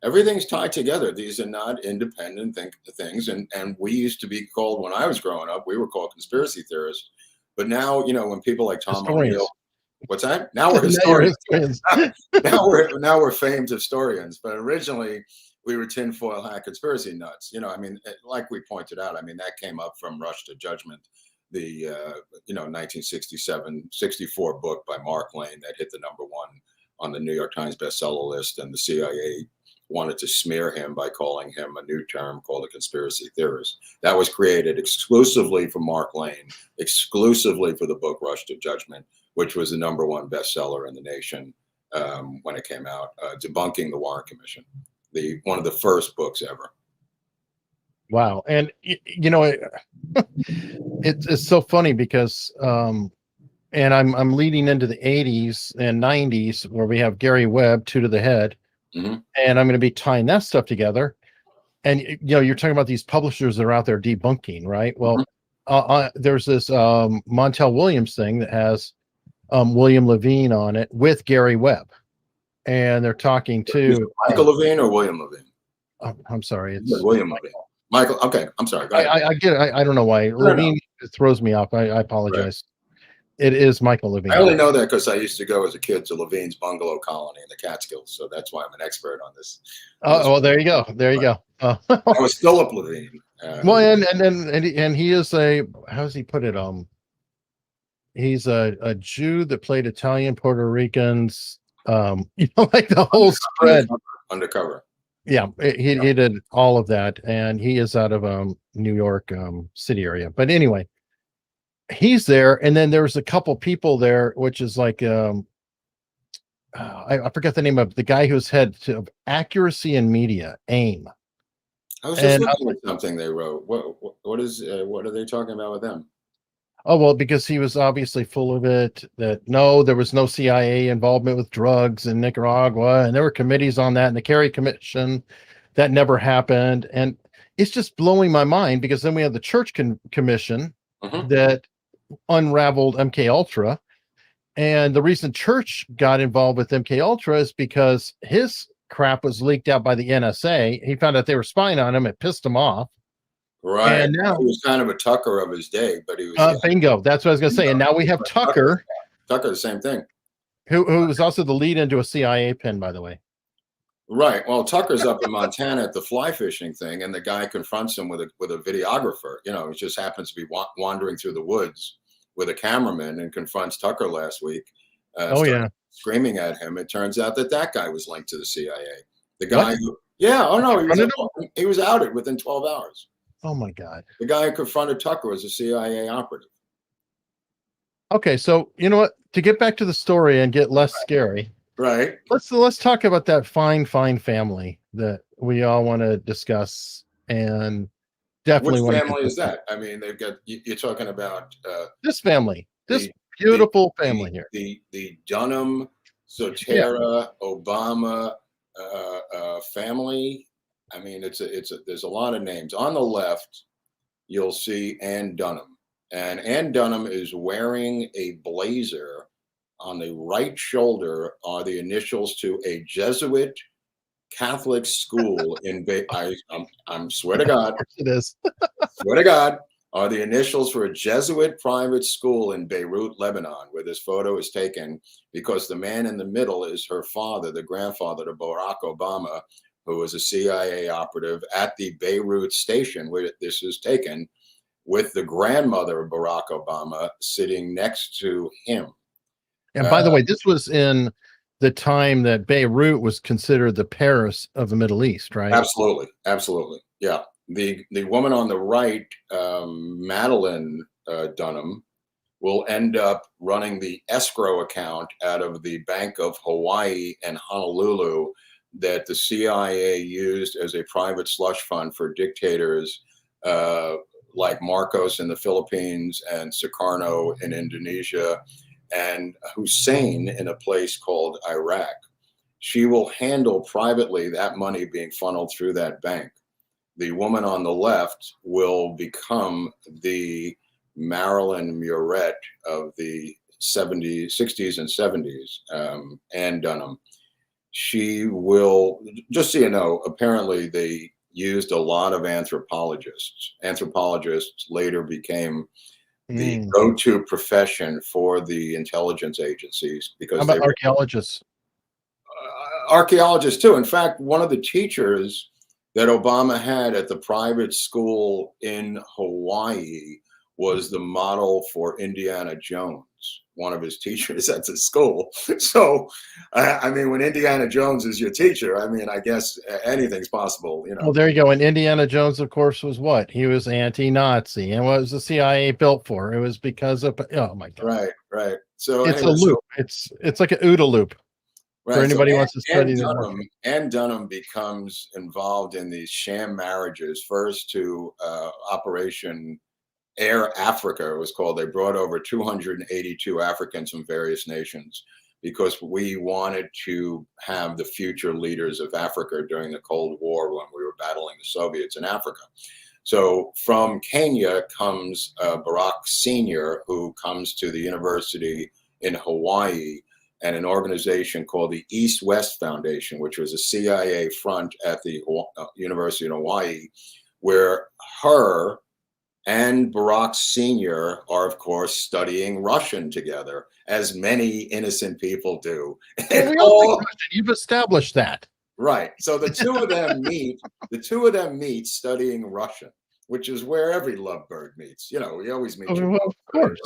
Everything's tied together. These are not independent things. And we used to be called, when I was growing up, we were called conspiracy theorists. But now, when people like Tom O'Neill, what's that? Now we're historians. now we're famed historians. But originally, we were tinfoil hat conspiracy nuts. I mean, like we pointed out, I mean, that came up from Rush to Judgment, the 1967, 64 book by Mark Lane that hit the #1 on the New York Times bestseller list, and the CIA wanted to smear him by calling him a new term called a conspiracy theorist. That was created exclusively for Mark Lane, exclusively for the book Rush to Judgment, which was the #1 bestseller in the nation when it came out, debunking the Warren Commission. One of the first books ever. Wow. And it's so funny because and I'm leading into the 80s and 90s, where we have Gary Webb, Two to the Head, Mm-hmm. and I'm going to be tying that stuff together. And you're talking about these publishers that are out there debunking, right? Well, there's this Montel Williams thing that has William Levine on it with Gary Webb, and they're talking to Michael Levine or William Levine. I'm sorry, it's William Levine. Michael. Okay, I'm sorry. Go ahead. I get it. I don't know why Levine throws me off. I apologize. Right. It is Michael Levine. I only know that because I used to go as a kid to Levine's bungalow colony in the Catskills, so that's why I'm an expert on this. Oh, well, there you go. There you go. I was Philip Levine. Well, and he is how does he put it? He's a Jew that played Italian Puerto Ricans. Like the whole spread. Undercover. Yeah, he did all of that, and he is out of New York City area. But anyway, he's there, and then there's a couple people there, which is like I forget the name of the guy who's head of accuracy in media, AIM. I was just looking at something they wrote. What are they talking about with them? Oh, well, because he was obviously full of it, that no, there was no CIA involvement with drugs in Nicaragua, and there were committees on that, and the Kerry Commission, that never happened. And it's just blowing my mind, because then we have the Church Commission that unraveled MK Ultra. And the reason Church got involved with MK Ultra is because his crap was leaked out by the NSA. He found out they were spying on him. It pissed him off. Right. And now he was kind of a Tucker of his day, but he was bingo. That's what I was going to say. And now we have Tucker. Tucker, the same thing. Who was also the lead into a CIA pin, by the way. Right. Well, Tucker's up in Montana at the fly fishing thing, and the guy confronts him with a videographer. He just happens to be wandering through the woods with a cameraman, and confronts Tucker last week. Screaming at him. It turns out that guy was linked to the CIA. The guy who, he was outed within 12 hours. Oh my God. The guy who confronted Tucker was a CIA operative. Okay, so you know what? To get back to the story and get less scary, Right. Let's talk about that fine family that we all want to discuss, and Which definitely want to get family is this. that? I mean, they've got you're talking about This family, this the the beautiful family here. the Dunham, Yeah. Soterra, Obama family. I mean, there's a lot of names. On the left, you'll see Ann Dunham, and Ann Dunham is wearing a blazer. On the right shoulder are the initials to a Jesuit Catholic school in I'm swear to God, It is. swear to God, are the initials for a Jesuit private school in Beirut, Lebanon, where this photo is taken, because the man in the middle is her father, the grandfather to Barack Obama, who was a CIA operative at the Beirut station where this is taken, with the grandmother of Barack Obama sitting next to him. And by the way, this was in the time that Beirut was considered the Paris of the Middle East, right? Absolutely, absolutely, yeah. The woman on the right, Madeline Dunham, will end up running the escrow account out of the Bank of Hawaii and Honolulu that the CIA used as a private slush fund for dictators like Marcos in the Philippines and Sukarno in Indonesia and Hussein in a place called Iraq. She will handle privately that money being funneled through that bank. The woman on the left will become the Marilyn Murrett of the 70s, 60s, and 70s, Ann Dunham. She will, just so you know, apparently they used a lot of anthropologists. Anthropologists later became the go-to profession for the intelligence agencies How because about they were archaeologists? archaeologists too. In fact, one of the teachers that Obama had at the private school in Hawaii was the model for Indiana Jones, one of his teachers at the school. So, I mean, when Indiana Jones is your teacher, I mean, I guess anything's possible, you know. Well, there you go. And Indiana Jones, of course, was what? He was anti-Nazi. And what was the CIA built for? It was because of, oh my God. Right, right. So It's a anyway, loop. It's like an OODA loop for right. So anybody who wants to study the market. Ann Dunham becomes involved in these sham marriages, first to Operation Air Africa, it was called. They brought over 282 Africans from various nations because we wanted to have the future leaders of Africa during the Cold War when we were battling the Soviets in Africa. So from Kenya comes Barack Sr., who comes to the university in Hawaii and an organization called the East-West Foundation, which was a CIA front at the University in Hawaii, where her and Barack Sr. are, of course, studying Russian together, as many innocent people do. Well, you've established that. Right. So the two of them meet. The two of them meet studying Russian, which is where every lovebird meets. You know, we always meet Well, of course.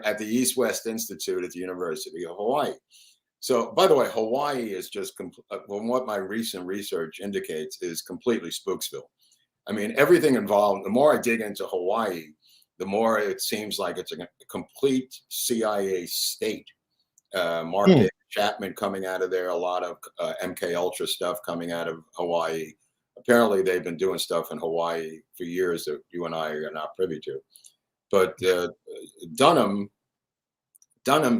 at the East-West Institute at the University of Hawaii. So, by the way, Hawaii is just, from what my recent research indicates, is completely Spooksville. I mean, everything involved, the more I dig into Hawaii, the more it seems like it's a complete CIA state. Mark Chapman coming out of there, a lot of MK Ultra stuff coming out of Hawaii. Apparently, they've been doing stuff in Hawaii for years that you and I are not privy to. But Dunham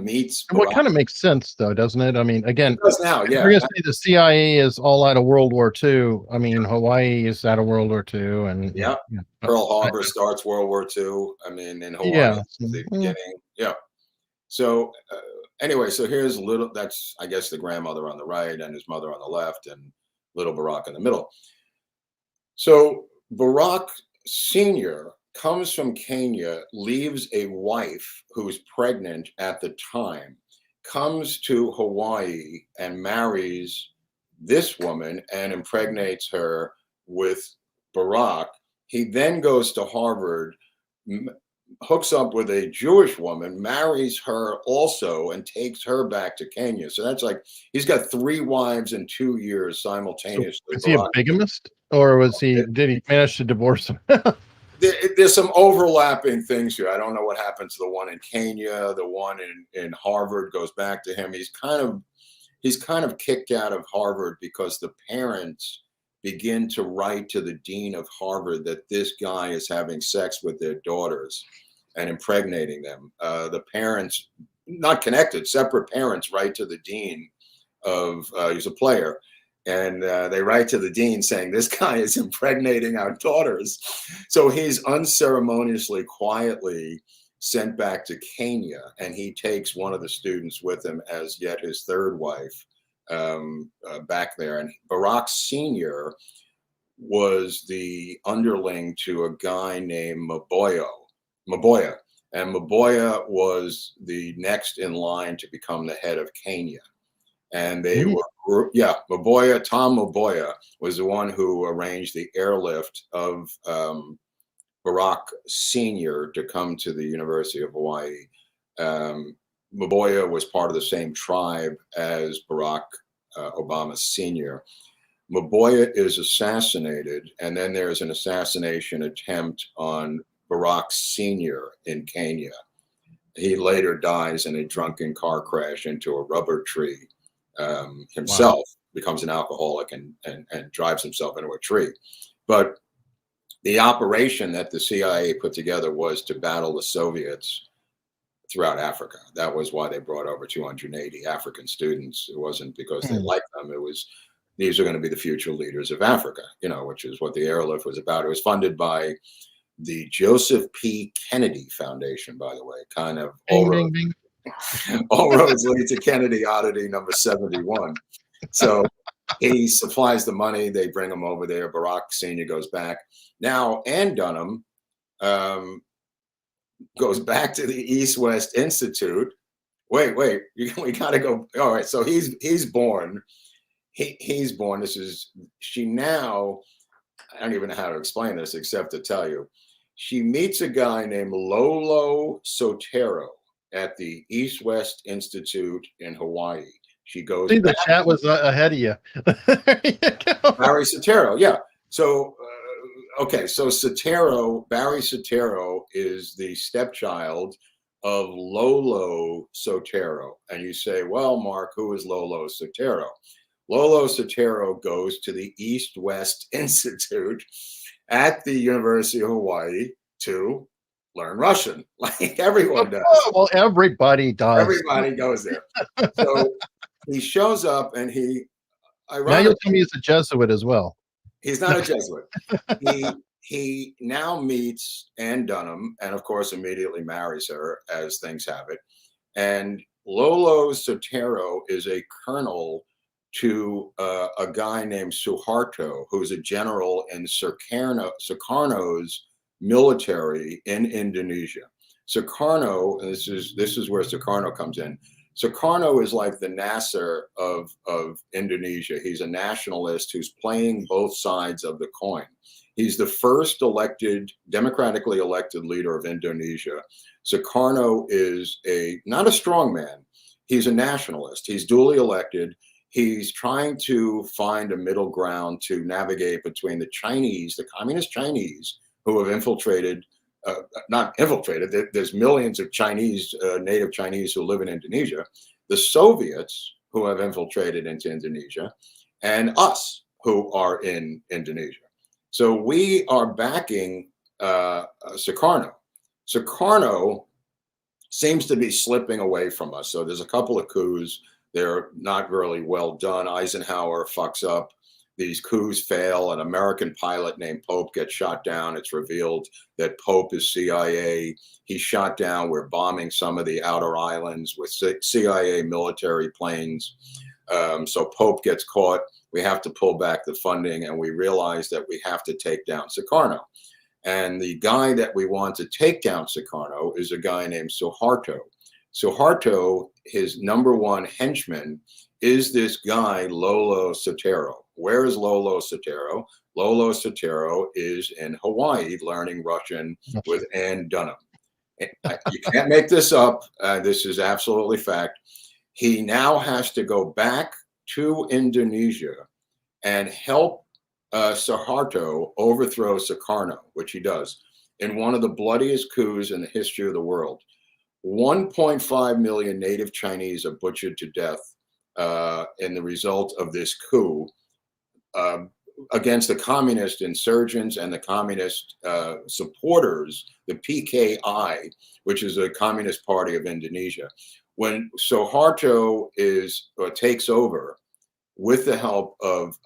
meets. What kind of makes sense, though, doesn't it? I mean, again, it does now, yeah. We're going to say the CIA is all out of World War II. I mean, Hawaii is out of World War II, and yeah, Pearl Harbor starts World War II. I mean, in Hawaii, the beginning, yeah. So anyway, so here's little. That's, I guess, the grandmother on the right and his mother on the left, and little Barack in the middle. So Barack Sr. comes from Kenya, leaves a wife who's pregnant at the time, comes to Hawaii and marries this woman and impregnates her with Barack. He then goes to Harvard, hooks up with a Jewish woman, marries her also, and takes her back to Kenya. So that's like, he's got 3 wives in 2 years simultaneously. So is he a bigamist, or did he manage to divorce him? There's some overlapping things here. I don't know what happened to the one in Kenya. The one in Harvard goes back to him. he's kind of kicked out of Harvard because the parents begin to write to the dean of Harvard that this guy is having sex with their daughters and impregnating them. The parents, not connected, separate parents, write to the dean of, he's a player, and they write to the dean saying, this guy is impregnating our daughters. So he's unceremoniously, quietly sent back to Kenya, and he takes one of the students with him as yet his third wife back there. And Barack Sr. was the underling to a guy named Maboya. And Maboya was the next in line to become the head of Kenya. And they were, Tom Maboya was the one who arranged the airlift of Barack Sr. to come to the University of Hawaii. Maboya was part of the same tribe as Barack Obama Sr. Maboya is assassinated, and then there's an assassination attempt on Barack Sr. in Kenya. He later dies in a drunken car crash into a rubber tree. Himself becomes an alcoholic and drives himself into a tree. But the operation that the CIA put together was to battle the Soviets throughout Africa. That was why they brought over 280 African students. It wasn't because they liked them. It was, these are going to be the future leaders of Africa, you know, which is what the airlift was about. It was funded by the Joseph P. Kennedy Foundation, by the way, kind of all roads lead to Kennedy oddity number 71. So he supplies the money. They bring him over there. Barack Sr. goes back. Now, Ann Dunham goes back to the East-West Institute. Wait, we got to go. All right, so he's born. He's born. She now, I don't even know how to explain this except to tell you, she meets a guy named Lolo Sotero at the East-West Institute in Hawaii. She goes. See, the chat was ahead of you. There you go. Barry Sotero, yeah. So, okay, so Barry Sotero is the stepchild of Lolo Sotero. And you say, well, Mark, who is Lolo Sotero? Lolo Sotero goes to the East-West Institute at the University of Hawaii to learn Russian, like everyone does. Well, everybody does. Everybody goes there. So he shows up, and now you'll tell me he's a Jesuit as well. He's not a Jesuit. He now meets Ann Dunham, and of course immediately marries her, as things have it. And Lolo Sotero is a colonel to a guy named Suharto, who's a general in Sukarno's military in Indonesia. Sukarno, and this is where Sukarno comes in. Sukarno is like the Nasser of Indonesia. He's a nationalist who's playing both sides of the coin. He's the first democratically elected leader of Indonesia. Sukarno is not a strong man. He's a nationalist. He's duly elected. He's trying to find a middle ground to navigate between the Chinese, the communist Chinese, who have there's millions of Chinese, native Chinese who live in Indonesia, the Soviets who have infiltrated into Indonesia, and us who are in Indonesia. So we are backing Sukarno. Sukarno seems to be slipping away from us. So there's a couple of coups. They're not really well done. Eisenhower fucks up. These coups fail. An American pilot named Pope gets shot down. It's revealed that Pope is CIA. He's shot down. We're bombing some of the outer islands with CIA military planes. So Pope gets caught. We have to pull back the funding, and we realize that we have to take down Sukarno. And the guy that we want to take down Sukarno is a guy named Suharto. Suharto, his number one henchman, is this guy, Lolo Sotero. Where is Lolo Sotero? Lolo Sotero is in Hawaii learning Russian with Ann Dunham. You can't make this up. This is absolutely fact. He now has to go back to Indonesia and help Suharto overthrow Sukarno, which he does, in one of the bloodiest coups in the history of the world. 1.5 million native Chinese are butchered to death in the result of this coup against the communist insurgents and the communist supporters, the PKI, which is a Communist Party of Indonesia. When Suharto takes over with the help of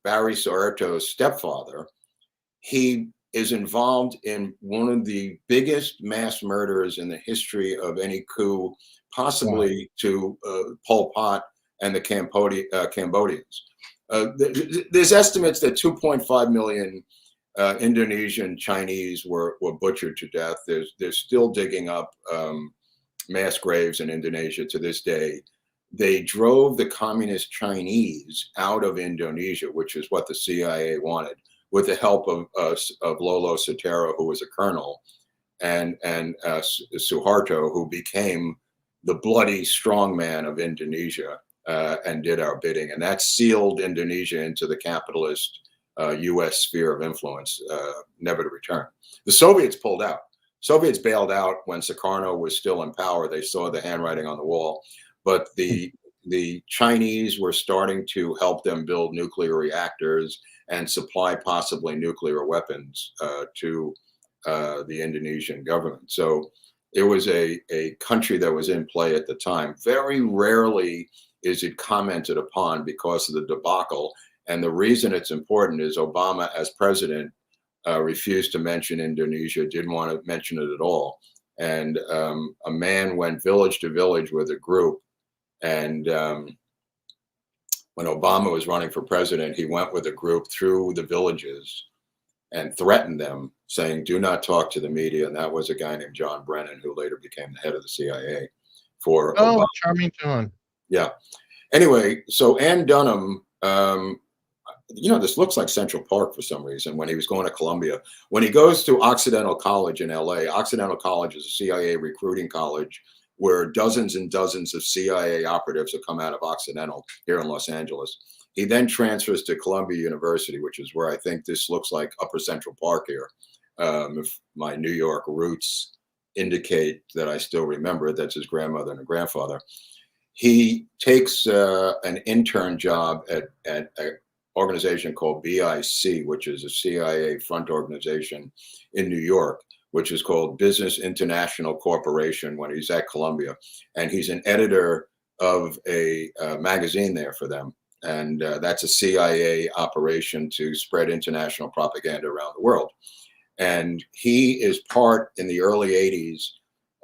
Barry Suharto's stepfather, he is involved in one of the biggest mass murders in the history of any coup, possibly to Pol Pot and the Cambodians. There's estimates that 2.5 million Indonesian Chinese were butchered to death. They're still digging up mass graves in Indonesia to this day. They drove the communist Chinese out of Indonesia, which is what the CIA wanted, with the help of Lolo Soetoro, who was a colonel, and Suharto, who became the bloody strongman of Indonesia and did our bidding. And that sealed Indonesia into the capitalist U.S. sphere of influence, never to return. The Soviets pulled out. Soviets bailed out when Sukarno was still in power. They saw the handwriting on the wall. But the Chinese were starting to help them build nuclear reactors and supply possibly nuclear weapons to the Indonesian government. So it was a country that was in play at the time. Very rarely is it commented upon because of the debacle. And the reason it's important is Obama, as president, refused to mention Indonesia, didn't want to mention it at all. And a man went village to village with a group. And when Obama was running for president, he went with a group through the villages and threatened them, saying, "Do not talk to the media." And that was a guy named John Brennan, who later became the head of the CIA for Obama. Charming John. Yeah. Anyway, so Ann Dunham, this looks like Central Park for some reason when he was going to Columbia. When he goes to Occidental College in LA, Occidental College is a CIA recruiting college where dozens and dozens of CIA operatives have come out of Occidental here in Los Angeles. He then transfers to Columbia University, which is where I think this looks like Upper Central Park here. If my New York roots indicate that I still remember it, that's his grandmother and grandfather. He takes an intern job at an organization called BIC, which is a CIA front organization in New York, which is called Business International Corporation, when he's at Columbia. And he's an editor of a magazine there for them. And that's a CIA operation to spread international propaganda around the world. And he is part in the early 80s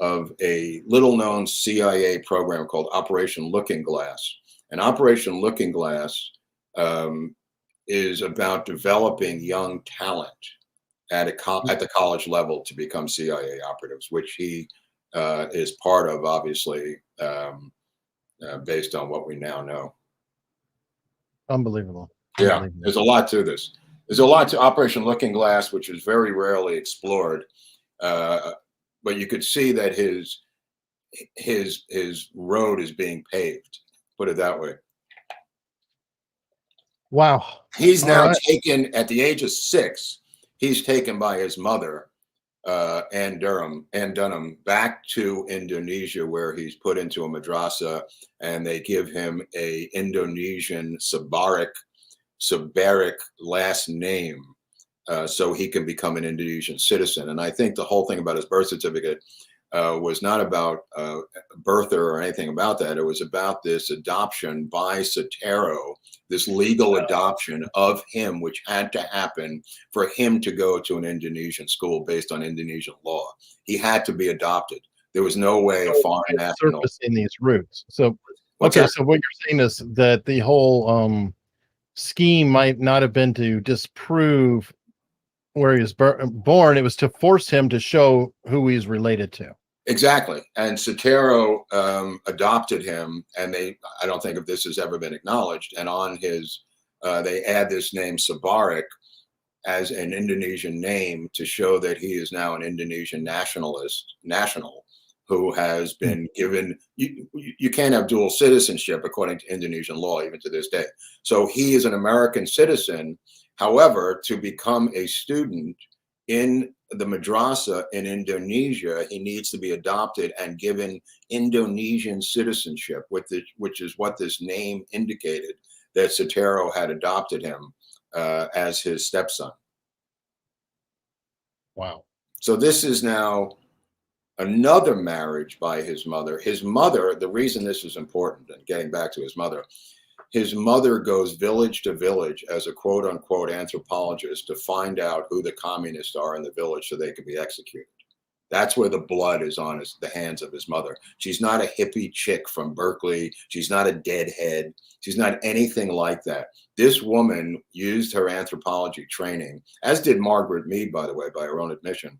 of a little known CIA program called Operation Looking Glass. And Operation Looking Glass is about developing young talent at the college level to become CIA operatives, which he is part of, obviously, based on what we now know. Unbelievable. Yeah, Unbelievable. There's a lot to this. There's a lot to Operation Looking Glass, which is very rarely explored. But you could see that his road is being paved. Put it that way. Wow. He's now taken at the age of 6. He's taken by his mother, Ann Dunham, back to Indonesia, where he's put into a madrasa, and they give him a Indonesian Sabaric last name, so he can become an Indonesian citizen. And I think the whole thing about his birth certificate was not about birther or anything about that. It was about this adoption by Soetoro, this legal adoption of him, which had to happen for him to go to an Indonesian school based on Indonesian law. He had to be adopted. There was no way a foreign national surfacing these roots. So, okay, so what you're saying is that the whole scheme might not have been to disprove where he was born. It was to force him to show who he's related to. Exactly. And Soetoro adopted him, and I don't think if this has ever been acknowledged. And on his, they add this name Sabaric as an Indonesian name to show that he is now an Indonesian national who has been given, you can't have dual citizenship according to Indonesian law, even to this day. So he is an American citizen. However, to become a student in the madrasa in Indonesia, he needs to be adopted and given Indonesian citizenship, which is what this name indicated, that Sotero had adopted him as his stepson. Wow. So this is now another marriage by his mother. His mother, the reason this is important, and getting back to his mother goes village to village as a quote unquote anthropologist to find out who the communists are in the village so they can be executed. That's where the blood is on the hands of his mother. She's not a hippie chick from Berkeley. She's not a deadhead. She's not anything like that. This woman used her anthropology training, as did Margaret Mead, by the way, by her own admission.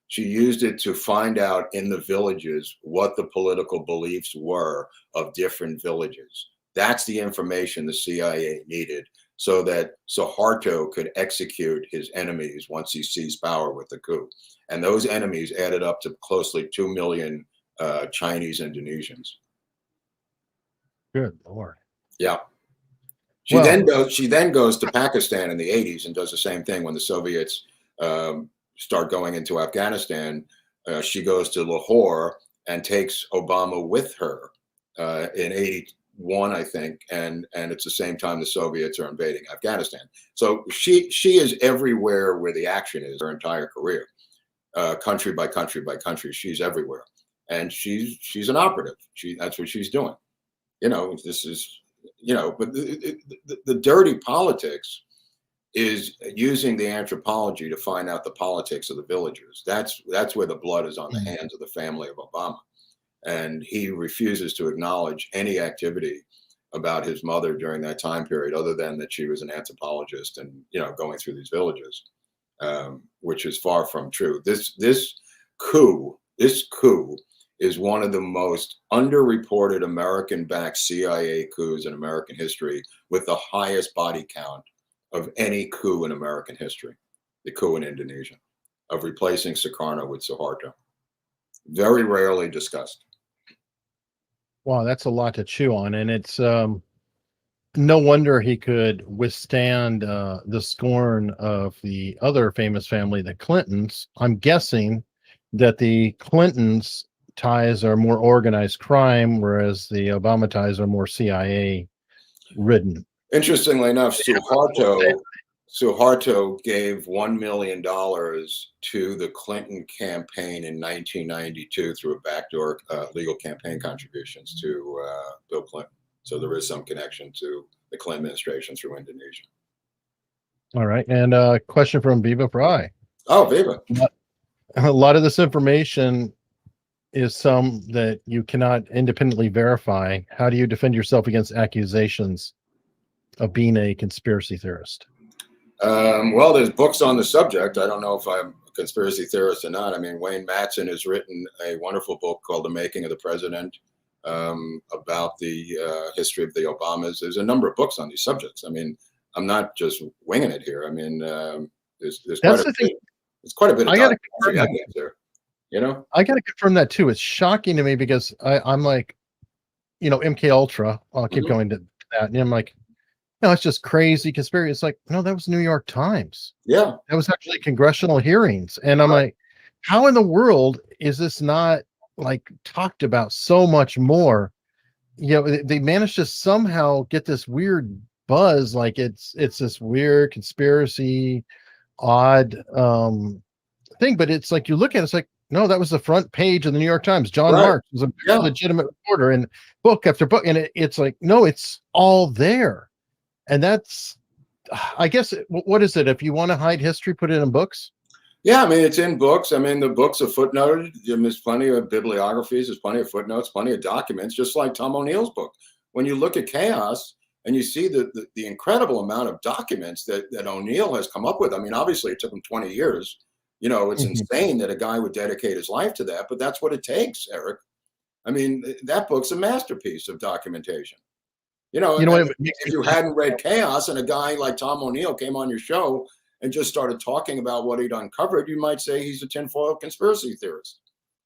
She used it to find out in the villages what the political beliefs were of different villages. That's the information the CIA needed so that Suharto could execute his enemies once he seized power with the coup. And those enemies added up to closely 2 million Chinese Indonesians. Good Lord. Yeah. She then goes to Pakistan in the 80s and does the same thing when the Soviets start going into Afghanistan. She goes to Lahore and takes Obama with her in 81, I think, and it's the same time the Soviets are invading Afghanistan. So she is everywhere where the action is her entire career, country by country by country. She's everywhere, and she's an operative. That's what she's doing. This is but the dirty politics is using the anthropology to find out the politics of the villagers. That's where the blood is on the hands of the family of Obama. And he refuses to acknowledge any activity about his mother during that time period, other than that she was an anthropologist and, going through these villages, which is far from true. This coup is one of the most underreported American-backed CIA coups in American history, with the highest body count of any coup in American history, the coup in Indonesia, of replacing Sukarno with Suharto. Very rarely discussed. Wow, that's a lot to chew on. And it's no wonder he could withstand the scorn of the other famous family, the Clintons. I'm guessing that the Clintons' ties are more organized crime, whereas the Obama ties are more CIA ridden. Interestingly enough, Suharto gave $1 million to the Clinton campaign in 1992 through a backdoor legal campaign contributions to Bill Clinton. So there is some connection to the Clinton administration through Indonesia. All right. And a question from Viva Fry. Oh, Viva. A lot of this information is some that you cannot independently verify. How do you defend yourself against accusations of being a conspiracy theorist? Well, there's books on the subject. I don't know if I'm a conspiracy theorist or not. I mean, Wayne Madsen has written a wonderful book called The Making of the President, about the history of the Obamas. There's a number of books on these subjects. I mean, I'm not just winging it here. I mean, there's quite a bit of documentary evidence there. I got to confirm that too. It's shocking to me because I'm like, MK Ultra. I'll keep going to that, and I'm like, it's just crazy conspiracy. It's like, no, that was New York Times. Yeah, that was actually congressional hearings, and I'm like, how in the world is this not like talked about so much more? They managed to somehow get this weird buzz, like it's this weird conspiracy, odd thing, but it's like you look at it, it's like, no, that was the front page of the New York Times. John Marks was a legitimate reporter, and book after book, and it's like, no, it's all there. And that's, I guess, what is it? If you want to hide history, put it in books? Yeah, I mean, it's in books. I mean, the books are footnoted. There's plenty of bibliographies. There's plenty of footnotes, plenty of documents, just like Tom O'Neill's book. When you look at Chaos and you see the incredible amount of documents that O'Neill has come up with, I mean, obviously it took him 20 years. It's insane that a guy would dedicate his life to that, but that's what it takes, Eric. I mean, that book's a masterpiece of documentation. If you hadn't read Chaos and a guy like Tom O'Neill came on your show and just started talking about what he'd uncovered, you might say he's a tinfoil conspiracy theorist.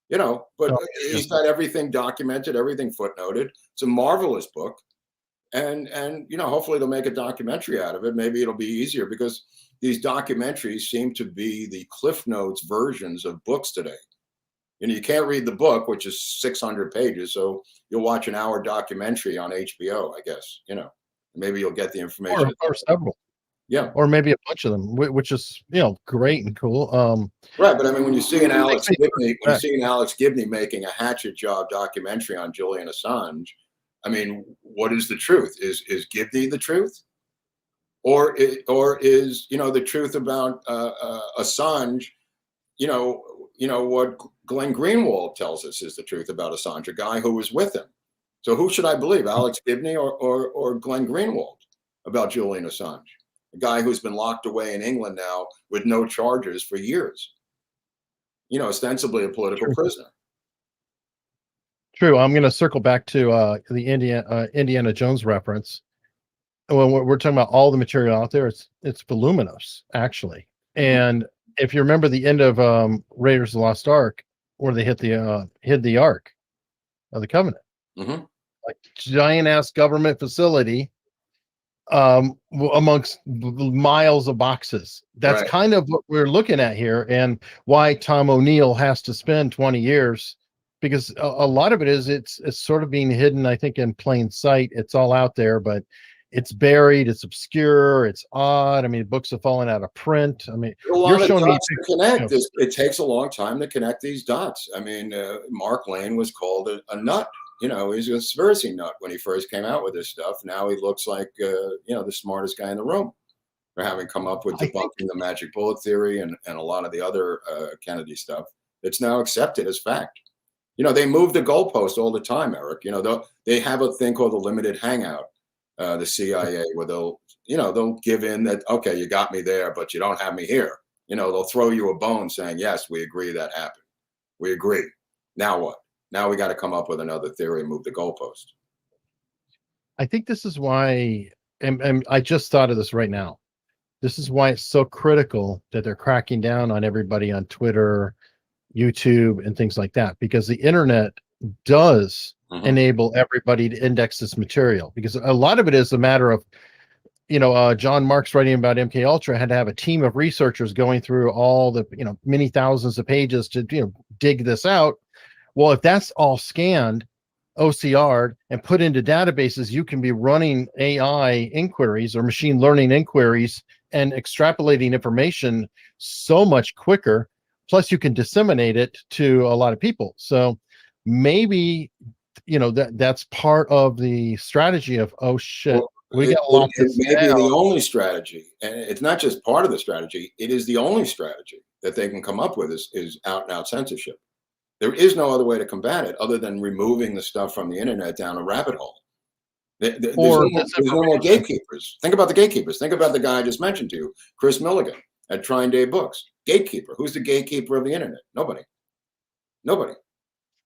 But he's got everything documented, everything footnoted. It's a marvelous book. and hopefully they'll make a documentary out of it. Maybe it'll be easier because these documentaries seem to be the Cliff Notes versions of books today. You can't read the book, which is 600 pages, so you'll watch an hour documentary on HBO, I guess. Maybe you'll get the information. Or several. Yeah. Or maybe a bunch of them, which is, great and cool. Right, but I mean, when you see an Alex Gibney making a hatchet job documentary on Julian Assange, I mean, what is the truth? Is Gibney the truth, or is the truth about Assange? What Glenn Greenwald tells us is the truth about Assange, a guy who was with him. So who should I believe, Alex Gibney or Glenn Greenwald about Julian Assange, a guy who's been locked away in England now with no charges for years? Ostensibly a political prisoner. True. I'm going to circle back to the Indiana Jones reference. When we're talking about all the material out there, it's voluminous, actually. And if you remember the end of Raiders of the Lost Ark, where they hid the Ark of the Covenant, like giant ass government facility amongst miles of boxes. That's right. Kind of what we're looking at here, and why Tom O'Neill has to spend 20 years, because a lot of it is it's sort of being hidden, I think, in plain sight. It's all out there, but it's buried, it's obscure, it's odd. I mean, books have fallen out of print. I mean, you're showing me to connect. It takes a long time to connect these dots. I mean, Mark Lane was called a nut. He's a conspiracy nut when he first came out with this stuff. Now he looks like the smartest guy in the room for having come up with debunking the magic bullet theory and a lot of the other Kennedy stuff. It's now accepted as fact. They move the goalpost all the time, Eric. They have a thing called the limited hangout. The CIA, where they'll give in that, okay, you got me there, but you don't have me here. They'll throw you a bone saying, yes, we agree that happened. We agree. Now what? Now we got to come up with another theory and move the goalpost. I think this is why, and I just thought of this right now. This is why it's so critical that they're cracking down on everybody on Twitter, YouTube, and things like that, because the internet does enable everybody to index this material, because a lot of it is a matter of, John Marks writing about MK Ultra had to have a team of researchers going through all the, many thousands of pages to, dig this out. Well, if that's all scanned, OCR'd, and put into databases, you can be running AI inquiries or machine learning inquiries and extrapolating information so much quicker. Plus, you can disseminate it to a lot of people. So maybe, that's part of the strategy of, oh shit, well, we got locked. It may be the only strategy, and it's not just part of the strategy. It is the only strategy that they can come up with is out and out censorship. There is no other way to combat it other than removing the stuff from the internet down a rabbit hole. There's no more gatekeepers. Think about the gatekeepers. Think about the guy I just mentioned to you, Chris Milligan at Trine Day Books. Gatekeeper. Who's the gatekeeper of the internet? Nobody.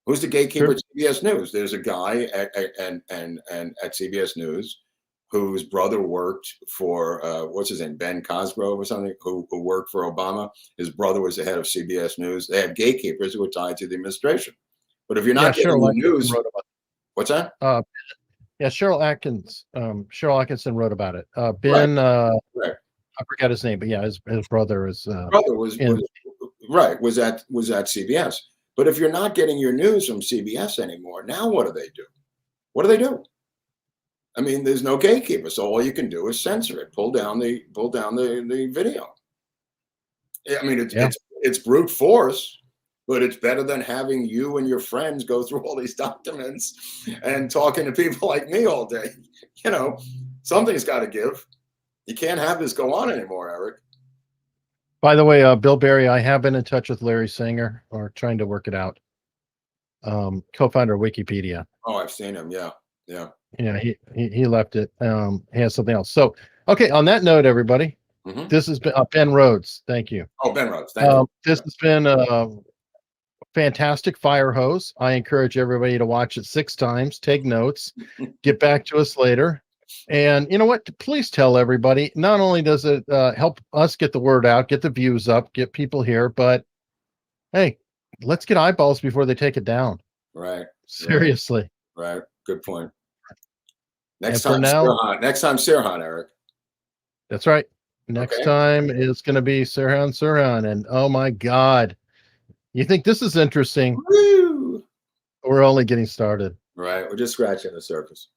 Who's the gatekeeper at CBS News? There's a guy at CBS News whose brother worked for what's his name, Ben Cosgrove or something, who worked for Obama. His brother was the head of CBS News. They have gatekeepers who were tied to the administration. But if you're not getting the news, what's that? Cheryl Atkinson wrote about it. Ben, I forgot his name, but yeah, his brother is was at CBS. But if you're not getting your news from CBS anymore, now what do they do? What do they do? I mean, there's no gatekeeper, so all you can do is censor it, pull down the video. I mean, it's brute force, but it's better than having you and your friends go through all these documents and talking to people like me all day. Something's got to give. You can't have this go on anymore, Eric. By the way, Bill Berry, I have been in touch with Larry Sanger, or trying to work it out. Co-founder of Wikipedia. Oh, I've seen him. Yeah. He left it. He has something else. So, okay. On that note, everybody, this has been Ben Rhodes. Thank you. Oh, Ben Rhodes. Thank you. This has been a fantastic fire hose. I encourage everybody to watch it 6 times. Take notes. Get back to us later. And you know what? Please tell everybody. Not only does it help us get the word out, get the views up, get people here, but hey, let's get eyeballs before they take it down. Right. Seriously. Right. Good point. Next for time, now, Sirhan. Next time, Sirhan, Eric. that's right. Next Okay. time is going to be Sirhan. And oh my God, you think this is interesting? Woo! We're only getting started. Right. We're just scratching the surface.